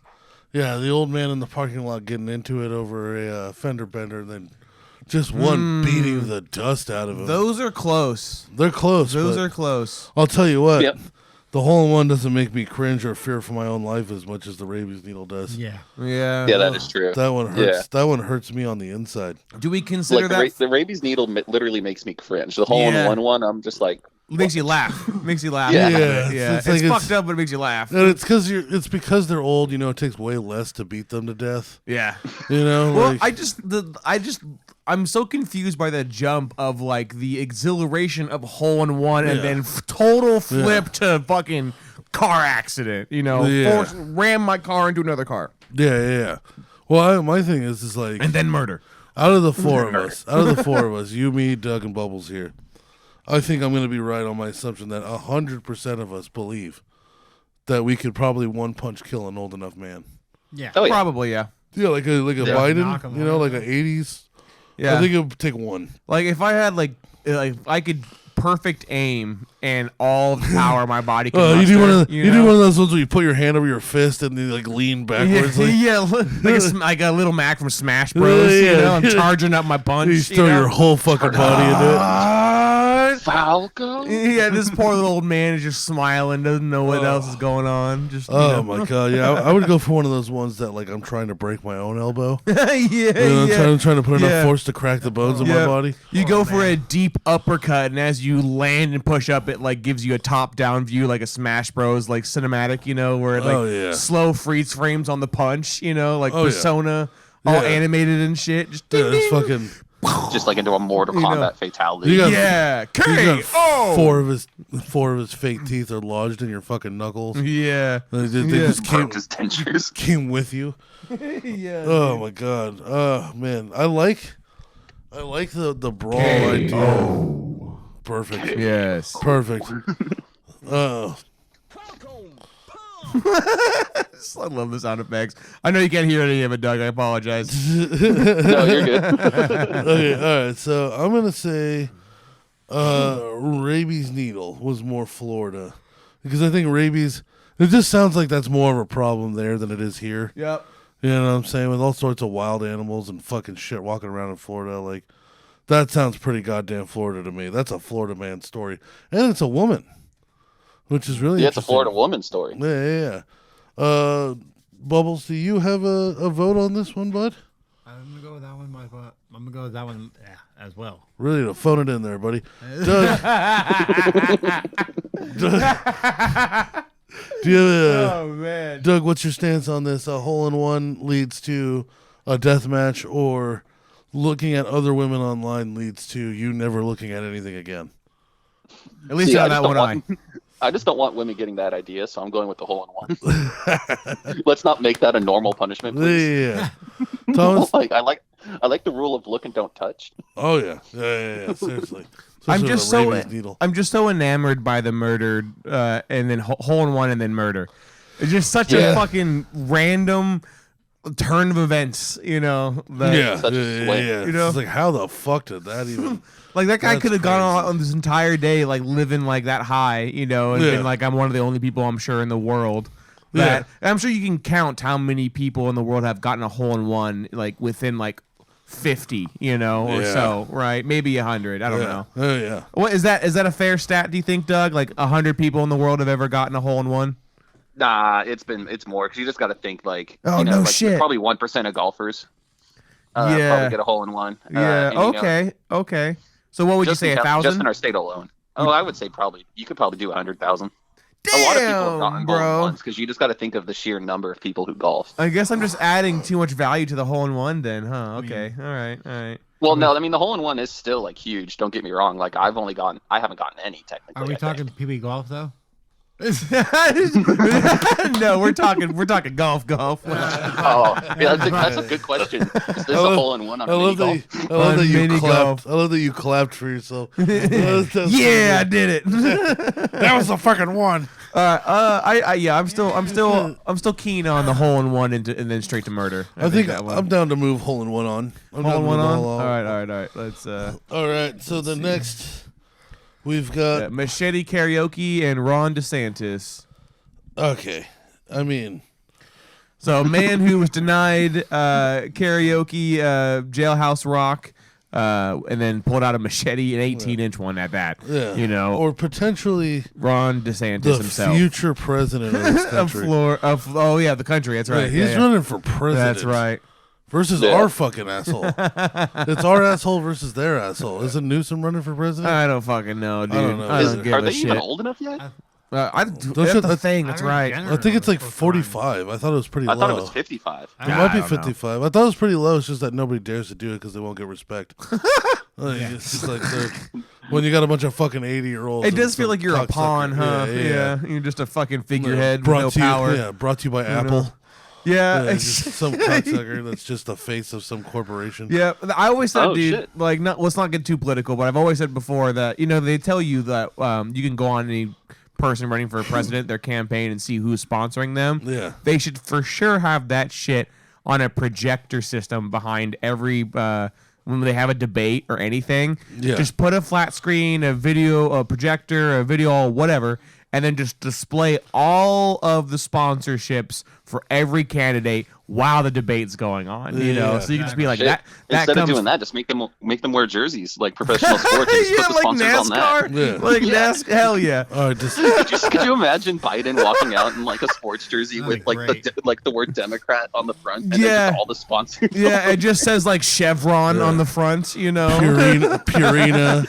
Yeah, the old man in the parking lot getting into it over a fender bender, and then just one beating the dust out of him. Those are close. They're close. Those are close. I'll tell you what. Yep. The hole-in-one doesn't make me cringe or fear for my own life as much as the rabies needle does. Yeah. Yeah. Yeah, that is true. That one hurts. Yeah. That one hurts me on the inside. Do we consider like that? the rabies needle literally makes me cringe. The hole-in-one one, I'm just like... Makes you laugh. Makes you laugh. Yeah. Yeah. It's like fucked up, but it makes you laugh. And it's because they're old. You know, it takes way less to beat them to death. Yeah. You know. Well, like, I'm so confused by the jump of like the exhilaration of hole-in-one and then total flip to fucking car accident. You know, ram my car into another car. Yeah. Well, my thing is like, and then murder. Out of the four of us, you, me, Doug, and Bubbles here. I think I'm going to be right on my assumption that 100% of us believe that we could probably one punch kill an old enough man. Yeah. Oh, yeah. Probably, yeah. Yeah, like a Biden, you know, like an 80s. Yeah. I think it would take one. Like if I had like I could perfect aim and all the power my body could muster, you do one of those ones where you put your hand over your fist and you like lean backwards. Like a little Mac from Smash Bros. You know, I'm charging up my punch. You throw your whole fucking body into it. Falco? Yeah, this poor little old man is just smiling, doesn't know what else is going on. Just my God, yeah, I would go for one of those ones that like I'm trying to break my own elbow. I'm trying to put enough force to crack the bones of my body. You go for a deep uppercut, and as you land and push up, it like gives you a top-down view, like a Smash Bros. Like cinematic, you know, where it like slow freeze frames on the punch, you know, like Persona, all animated and shit. Just it's fucking. Just like into a Mortal Kombat fatality. Four of his fake teeth are lodged in your fucking knuckles. Yeah, they just came with you. Yeah. Oh my God. Oh man, I like the brawl idea. Oh, perfect. Yes, perfect. I love the sound effects. I know you can't hear any of it, Doug. I apologize. No, you're good. Okay, all right. So I'm gonna say rabies needle was more Florida because I think rabies. It just sounds like that's more of a problem there than it is here. Yep. You know what I'm saying? With all sorts of wild animals and fucking shit walking around in Florida, like that sounds pretty goddamn Florida to me. That's a Florida man story, and it's a woman. Which is really it's a Florida woman story. Yeah. Bubbles, do you have a vote on this one, bud? I'm gonna go with that one, I'm gonna go with that one as well. Really to phone it in there, buddy. Doug, do you Oh man, Doug, what's your stance on this? A hole-in-one leads to a death match, or looking at other women online leads to you never looking at anything again? At least on that one eye. I just don't want women getting that idea, so I'm going with the hole-in-one. Let's not make that a normal punishment, please. Yeah. Thomas? I like the rule of look and don't touch. Oh yeah. Seriously. I'm Especially just with a so rabies needle. I'm just so enamored by the murdered and then hole in one and then murder. It's just such a fucking random turn of events, you know. Such a swing. Yeah. You know? It's like, how the fuck did that even? Like that guy That's could have gone crazy. on this entire day like living like that high, you know, and Yeah. been like, I'm one of the only people I'm sure in the world that and I'm sure you can count how many people in the world have gotten a hole in one like within like 50, you know, or so, right? Maybe 100. I don't know. Oh yeah. What is that? Is that a fair stat? Do you think, Doug? Like 100 people in the world have ever gotten a hole in one? Nah, it's more because you just got to think like shit. Probably 1% of golfers. Yeah. Probably get a hole in one. Yeah. And, Okay. So what would you say? 1,000? Just in our state alone. Oh, I would say you could probably do 100,000. A lot of people have gotten hole in ones because you just got to think of the sheer number of people who golf. I guess I'm just adding too much value to the hole in one then, huh? Okay. All right. Well, no, I mean the hole in one is still like huge. Don't get me wrong. Like I haven't gotten any technically. Are we talking PB golf though? No, we're talking golf. Oh, yeah, that's a good question. Is this a hole in one on mini golf? I love that you mini clapped. golf. I love that you clapped for yourself. Yeah, I did it. That was the fucking one. I'm still keen on the hole in one and then straight to murder. I think that one. I'm down to move hole in one on. Hole in one on. All right. Let's. All right. So the next. We've got Machete Karaoke and Ron DeSantis. Okay, I mean, so a man who was denied karaoke, Jailhouse Rock, and then pulled out a machete, an 18-inch one at that. Yeah, you know, or potentially Ron DeSantis the himself, future president of this country. the country. That's right. Yeah, he's running for president. That's right. Versus our fucking asshole. It's our asshole versus their asshole. Isn't Newsom running for president? I don't fucking know, dude. I don't know. Are they even old enough yet? That's the thing. That's right. I think it's like 45. I thought it was pretty low. I thought it was 55. It might be 55. I thought it was pretty low. It's just that nobody dares to do it because they won't get respect. It's just like when you got a bunch of fucking 80-year-olds. It does feel like you're a pawn, huh? Yeah. You're just a fucking figurehead with no power. Yeah, brought to you by Apple. Yeah, just some cocksucker that's just the face of some corporation. Yeah, I always said, dude, shit. like, let's not get too political, but I've always said before that, you know, they tell you that you can go on any person running for president, their campaign, and see who's sponsoring them. Yeah. They should for sure have that shit on a projector system behind every when they have a debate or anything. Yeah. Just put a flat screen, a video, a projector, a video, whatever, and then just display all of the sponsorships for every candidate while the debate's going on. You know, so you can just be like that. Instead of doing that, just make them wear jerseys like professional sports. And just put the like sponsors NASCAR. on that. Like NASCAR. Hell yeah. All right, Could you imagine Biden walking out in like a sports jersey with like the word Democrat on the front and then just all the sponsors? Yeah, it just says like Chevron on the front, you know. Purina.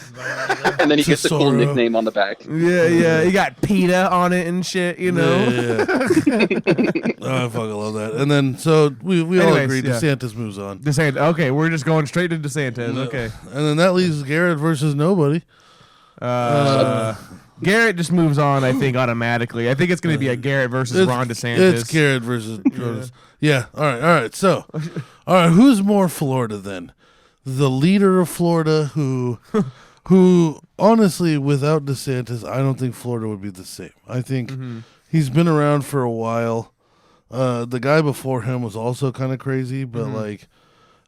And then he gets a cool nickname on the back. Yeah. You got PETA on it and shit, you know. Yeah. I fucking love that. And then so we all Anyways, agree DeSantis moves on. DeSantis. Okay, we're just going straight to DeSantis. Okay. And then that leaves Garrett versus nobody. Garrett just moves on, I think, automatically. I think it's going to be a Garrett versus Ron DeSantis. It's Garrett versus Yeah. All right. So, all right. Who's more Florida then? The leader of Florida, who honestly, without DeSantis, I don't think Florida would be the same. I think he's been around for a while. The guy before him was also kind of crazy, but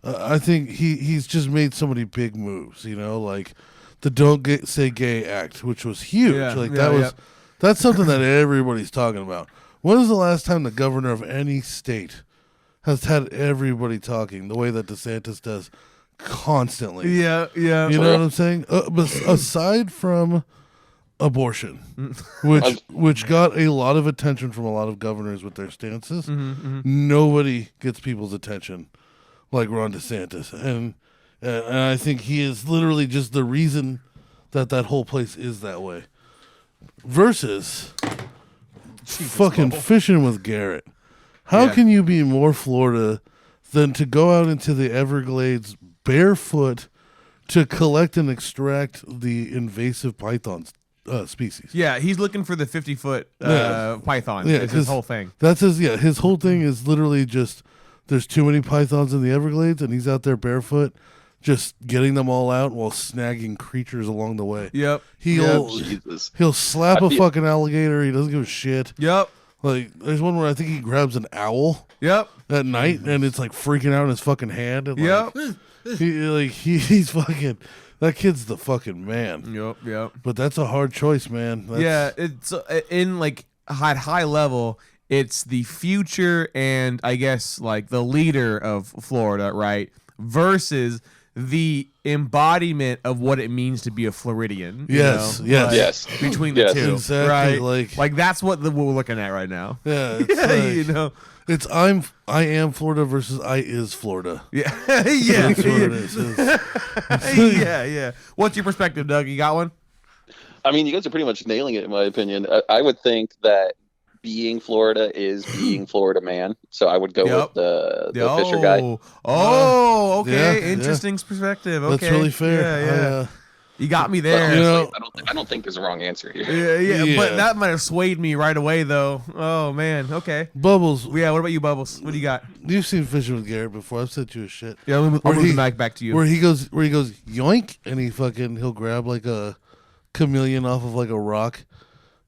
I think he's just made so many big moves. You know, like the Don't Say Gay Act, which was huge. That's something that everybody's talking about. When was the last time the governor of any state has had everybody talking the way that DeSantis does constantly? Yeah. You know what I'm saying? But aside from abortion, which got a lot of attention from a lot of governors with their stances, nobody gets people's attention like Ron DeSantis. And And I think he is literally just the reason that whole place is that way. Versus fucking fishing with Garrett. How can you be more Florida than to go out into the Everglades barefoot to collect and extract the invasive python species? Yeah, he's looking for the 50-foot python. Yeah, it's his whole thing. That's his whole thing is literally just there's too many pythons in the Everglades, and he's out there barefoot, just getting them all out while snagging creatures along the way. Yep. He'll slap a fucking alligator. He doesn't give a shit. Yep. Like there's one where I think he grabs an owl. Yep. At night, and it's like freaking out in his fucking hand. And yep. He's fucking. That kid's the fucking man. Yep. But that's a hard choice, man. It's in like at high level. It's the future and I guess like the leader of Florida, right? Versus the embodiment of what it means to be a Floridian. Yes. Between the two, exactly, right? Like that's what we're looking at right now. Yeah, it's it's I am Florida versus I is Florida. Yeah, That's what it is. Yeah. What's your perspective, Doug? You got one? I mean, you guys are pretty much nailing it, in my opinion. I would think that being Florida is being Florida man. So I would go with the Fisher guy. Oh, okay. Interesting perspective. Okay. That's really fair. Yeah. You got me there. Honestly, I don't think there's a wrong answer here. Yeah. But that might have swayed me right away, though. Oh man. Okay. Bubbles. Yeah. What about you, Bubbles? What do you got? You've seen Fishing with Garrett before. I've sent you a shit. Yeah. I'll move the mic back to you. Where he goes yoink, and he'll grab like a chameleon off of like a rock,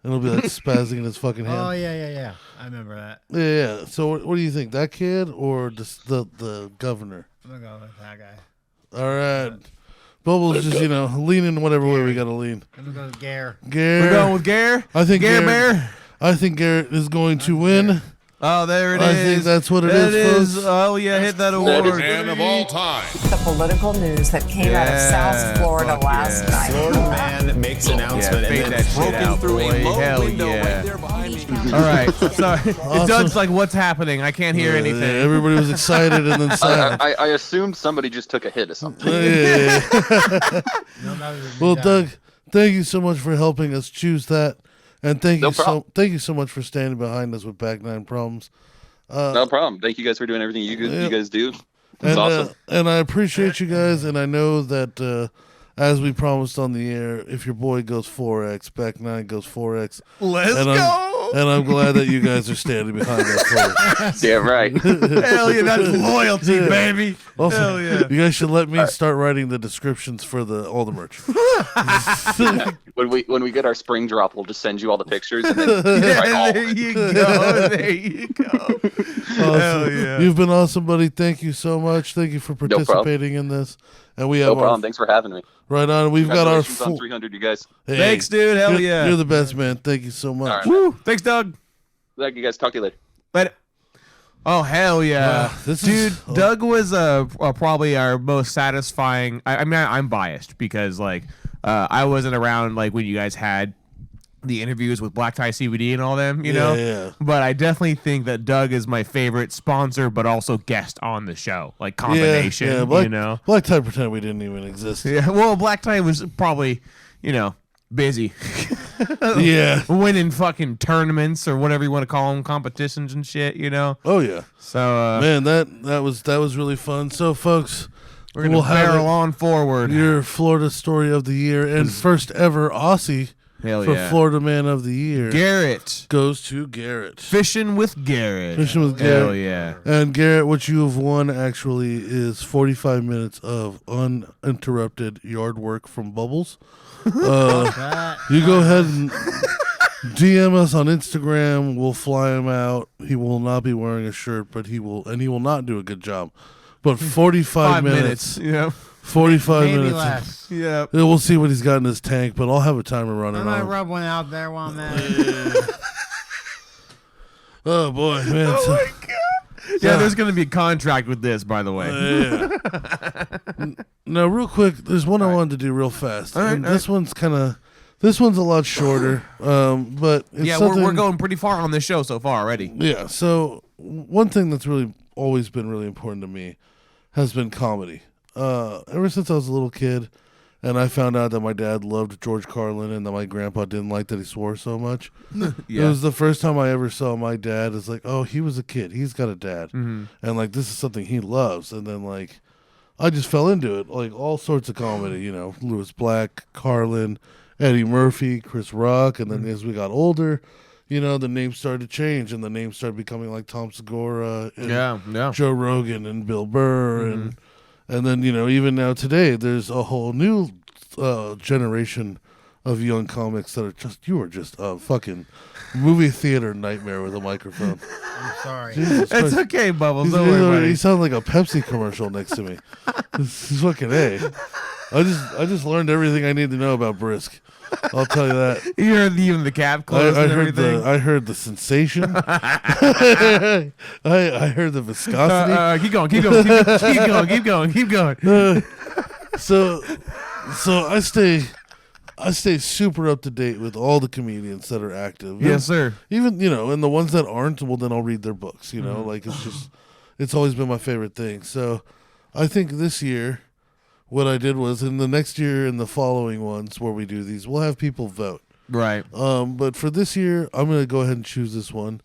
and it'll be like spazzing in his fucking hand. Oh yeah. I remember that. Yeah. So what do you think, that kid or the governor? I'm gonna go with that guy. All right. Bubbles just, lean in whatever way we got to lean. I'm going to go with Gare. We're going with Gare? I think Gare Bear? I think Garrett is going to win. Oh, there it is. I think that's what it is, folks. Oh, yeah, hit that award. Man of all time. The political news that came out of South Florida last night. Florida man makes announcement and then broken through a low window right there behind me. All right, sorry. Doug's like, what's happening? I can't hear anything. Yeah, everybody was excited and then silent. I assumed somebody just took a hit or something. Well, Doug, thank you so much for helping us choose that. And thank you so much for standing behind us with Back Nine Problems. No problem. Thank you guys for doing everything you guys do. It's awesome. And I appreciate you guys, and I know that as we promised on the air, if your boy goes 4X, Back Nine goes 4X. Let's go! And I'm glad that you guys are standing behind us. Yeah, right. Hell yeah, that's loyalty, baby. Also, hell yeah. You guys should let me start writing the descriptions for all the merch. When we get our spring drop, we'll just send you all the pictures. And then there you go. There you go. Awesome. Hell yeah. You've been awesome, buddy. Thank you so much. Thank you for participating in this. And we have no problem. Thanks for having me. Right on. We've got our on 300, you guys. Hey, thanks, dude. Hell yeah. You're the best, man. Thank you so much. Right. Woo. Thanks, Doug. Thank you guys. Talk to you later. Later. Oh hell yeah, Doug was probably our most satisfying. I mean, I'm biased because I wasn't around when you guys had the interviews with Black Tie CBD and all them, you know. Yeah. But I definitely think that Doug is my favorite sponsor, but also guest on the show, combination. Yeah, Black Tie pretend we didn't even exist. Yeah, well, Black Tie was probably busy. Yeah, winning fucking tournaments or whatever you want to call them, competitions and shit. Oh yeah. So man, that was really fun. So folks, we're gonna barrel on forward. Your Florida story of the year and first ever Aussie. Hell for yeah. Florida Man of the Year. Garrett. Goes to Garrett. Fishing with Garrett. Fishing with Garrett. Hell yeah. And Garrett, what you have won actually is 45 minutes of uninterrupted yard work from Bubbles. You go ahead and DM us on Instagram. We'll fly him out. He will not be wearing a shirt, but he will not do a good job. But 45 minutes. Yeah. 45 Maybe minutes. less. Yeah. We'll see what he's got in his tank, but I'll have a timer running I might on. rub one out there while I'm there. Oh boy, man! Oh my god! Yeah, there's gonna be a contract with this, by the way. Now, real quick, there's one I wanted to do real fast. This one's a lot shorter, but it's we're going pretty far on this show so far already. Yeah. So one thing that's really always been really important to me has been comedy. ever since I was a little kid, and I found out that my dad loved George Carlin and that my grandpa didn't like that he swore so much. It was the first time I ever saw my dad as like, oh, he was a kid. He's got a dad. And like, this is something he loves. And then like, I just fell into it. Like all sorts of comedy, you know, Louis Black, Carlin, Eddie Murphy, Chris Rock. And then as we got older, you know, the names started to change and the names started becoming like Tom Segura and Joe Rogan and Bill Burr. And then, you know, even now today, there's a whole new generation of young comics that are just a fucking movie theater nightmare with a microphone. I'm sorry. It's okay, Bubbles. Don't worry about it. You sound like a Pepsi commercial next to me. This is fucking A. I just learned everything I need to know about Brisk. I'll tell you that. You heard even the cap close and everything. I heard the sensation. I heard the viscosity. Keep going. So I stay super up to date with all the comedians that are active. Yes, sir. Even, you know, and the ones that aren't, well, then I'll read their books, you know, like it's always been my favorite thing. So I think this year, what I did was in the next year and the following ones where we do these, we'll have people vote. Right. But for this year, I'm going to go ahead and choose this one,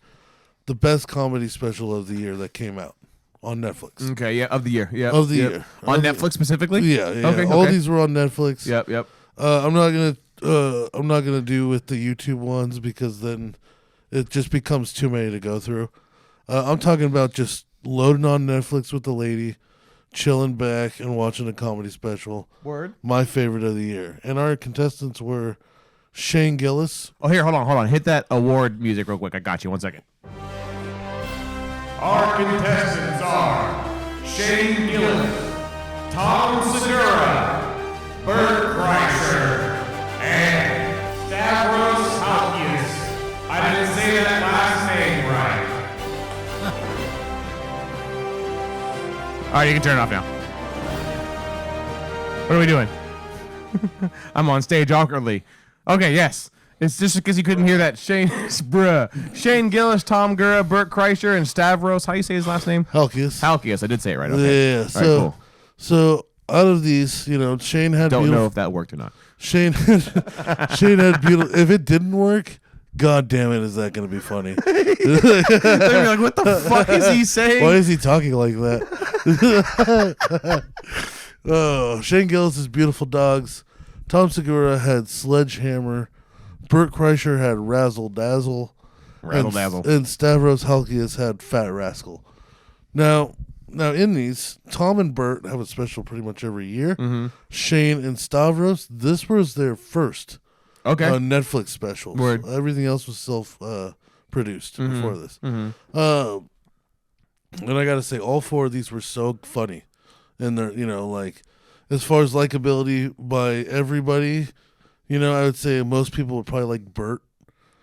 the best comedy special of the year that came out on Netflix. Okay, yeah, of the year. Yeah. Of the year. On Netflix specifically? Yeah. Okay. All these were on Netflix. Yep. I'm not gonna do with the YouTube ones because then it just becomes too many to go through. I'm talking about just loading on Netflix with the lady, chilling back and watching a comedy special. Word. My favorite of the year. And our contestants were Shane Gillis. Oh, here, hold on. Hit that award music real quick. I got you. 1 second. Our contestants are Shane Gillis, Tom Segura, Bert Kreischer, and Stavros Halkias. I didn't say that last name right. All right, you can turn it off now. What are we doing? I'm on stage awkwardly. Okay, yes. It's just because you couldn't hear that. Shane Gillis, Tom Gura, Bert Kreischer, and Stavros. How do you say his last name? Halkias. I did say it right. Okay. Yeah. All right, cool. So out of these, you know, Shane had. Don't know if that worked or not. Shane had beautiful. If it didn't work, God damn it, is that going to be funny? They're gonna be like, what the fuck is he saying? Why is he talking like that? Oh, Shane Gillis is Beautiful Dogs. Tom Segura had Sledgehammer. Bert Kreischer had Razzle Dazzle. And Stavros Halkias had Fat Rascal. Now in these, Tom and Bert have a special pretty much every year. Shane and Stavros, this was their first Netflix special. Word. Everything else was self-produced before this. And I got to say, all four of these were so funny. And they're, you know, like, as far as likability by everybody, you know, I would say most people would probably like Bert.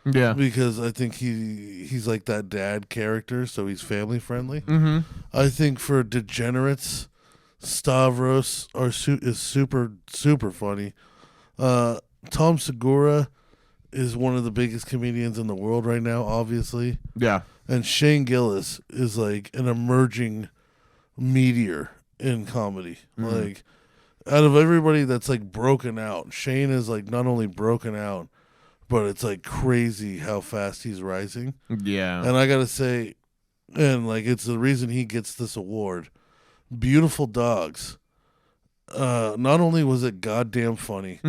Yeah. Because I think he's like that dad character, so he's family friendly. I think for degenerates, Stavros is super, super funny. Tom Segura is one of the biggest comedians in the world right now, obviously. Yeah. And Shane Gillis is like an emerging meteor in comedy. Like, out of everybody that's like broken out, Shane is like not only broken out, but it's like crazy how fast he's rising. Yeah. And I gotta say, and like it's the reason he gets this award. Beautiful Dogs. Not only was it goddamn funny,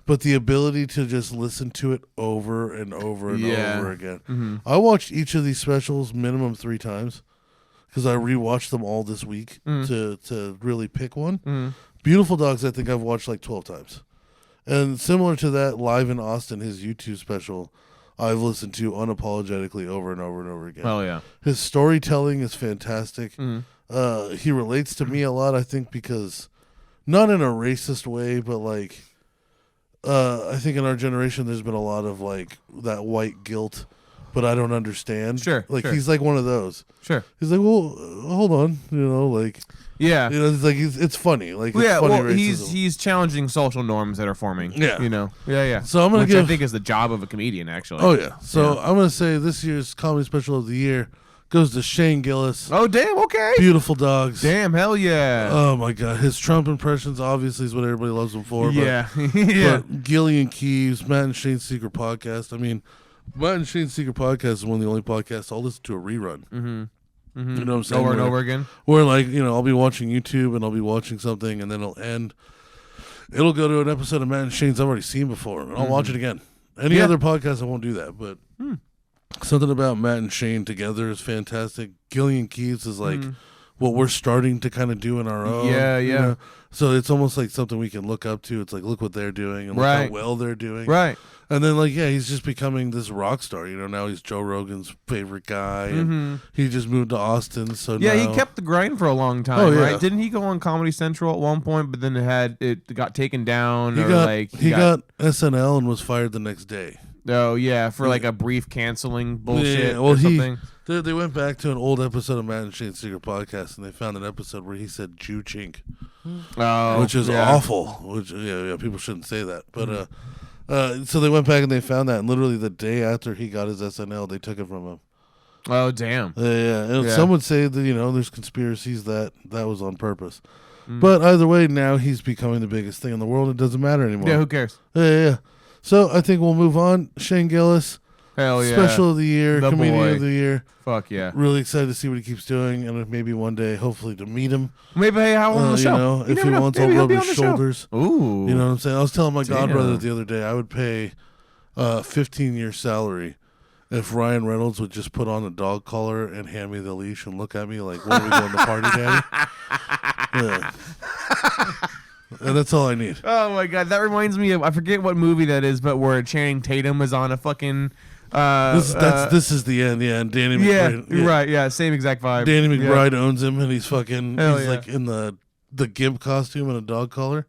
but the ability to just listen to it over and over and over again. I watched each of these specials minimum 3 times because I rewatched them all this week to really pick one. Beautiful Dogs, I think I've watched like 12 times. And similar to that, Live in Austin, his YouTube special, I've listened to unapologetically over and over and over again. Oh, yeah. His storytelling is fantastic. He relates to me a lot, I think, because not in a racist way, but like, I think in our generation, there's been a lot of like that white guilt, but I don't understand. He's like one of those. He's like, well, hold on, you know, like. Yeah, you know, it's like it's funny. Like, it's funny well, racism. he's challenging social norms that are forming. Yeah, you know. Yeah. So I'm gonna I think is the job of a comedian, actually. Oh yeah. So I'm gonna say this year's comedy special of the year goes to Shane Gillis. Oh, damn, okay. Beautiful dogs. Damn, hell yeah. Oh, my God. His Trump impressions obviously is what everybody loves him for. Yeah. But, Yeah. But Gillian Keeves, Matt and Shane's Secret Podcast. I mean, Matt and Shane's Secret Podcast is one of the only podcasts I'll listen to a rerun. Mm-hmm. You know what I'm saying? Over and over again. Where, like, you know, I'll be watching YouTube and I'll be watching something and then it'll end. It'll go to an episode of Matt and Shane's I've already seen before and I'll watch it again. Any other podcast, I won't do that. But something about Matt and Shane together is fantastic. Gillian Keeves is like what we're starting to kind of do in our own. Yeah, you yeah. know? So it's almost like something we can look up to. It's like, look what they're doing and look how well they're doing. Right. And then, like, yeah, he's just becoming this rock star. You know, now he's Joe Rogan's favorite guy. And he just moved to Austin. So Yeah, now, he kept the grind for a long time, Oh, yeah. right? Didn't he go on Comedy Central at one point, but then it got taken down? he got SNL and was fired the next day. Oh, yeah, for like a brief canceling bullshit Yeah, well, or something. They went back to an old episode of Matt and Shane's Secret Podcast, and they found an episode where he said Jew chink. Oh, which is yeah. awful. Which yeah, people shouldn't say that. But so they went back and they found that, and literally the day after he got his SNL, they took it from him. Oh, damn. Yeah. And Yeah. some would say that, you know, there's conspiracies that was on purpose. But either way, now he's becoming the biggest thing in the world. It doesn't matter anymore. Yeah, who cares? Yeah. So I think we'll move on. Shane Gillis. Hell yeah. Special of the year, The comedian boy. of the year. Fuck yeah. Really excited to see what he keeps doing, and maybe one day, hopefully, to meet him. Maybe have him on the show. You know, You if never he know. wants, Maybe I'll he'll rub be his on the show. shoulders. Ooh. You know what I'm saying? I was telling my Damn. godbrother the other day, I would pay 15-year salary if Ryan Reynolds would just put on a dog collar and hand me the leash and look at me like, "When are we going to party, Daddy?" Yeah. And that's all I need. Oh my god, that reminds me of, I forget what movie that is, but where Channing Tatum is on a fucking This is the end, yeah. And Danny McBride, right, yeah, same exact vibe. Danny Yeah. McBride owns him, and he's fucking. Hell he's yeah. like in the gimp costume and a dog collar.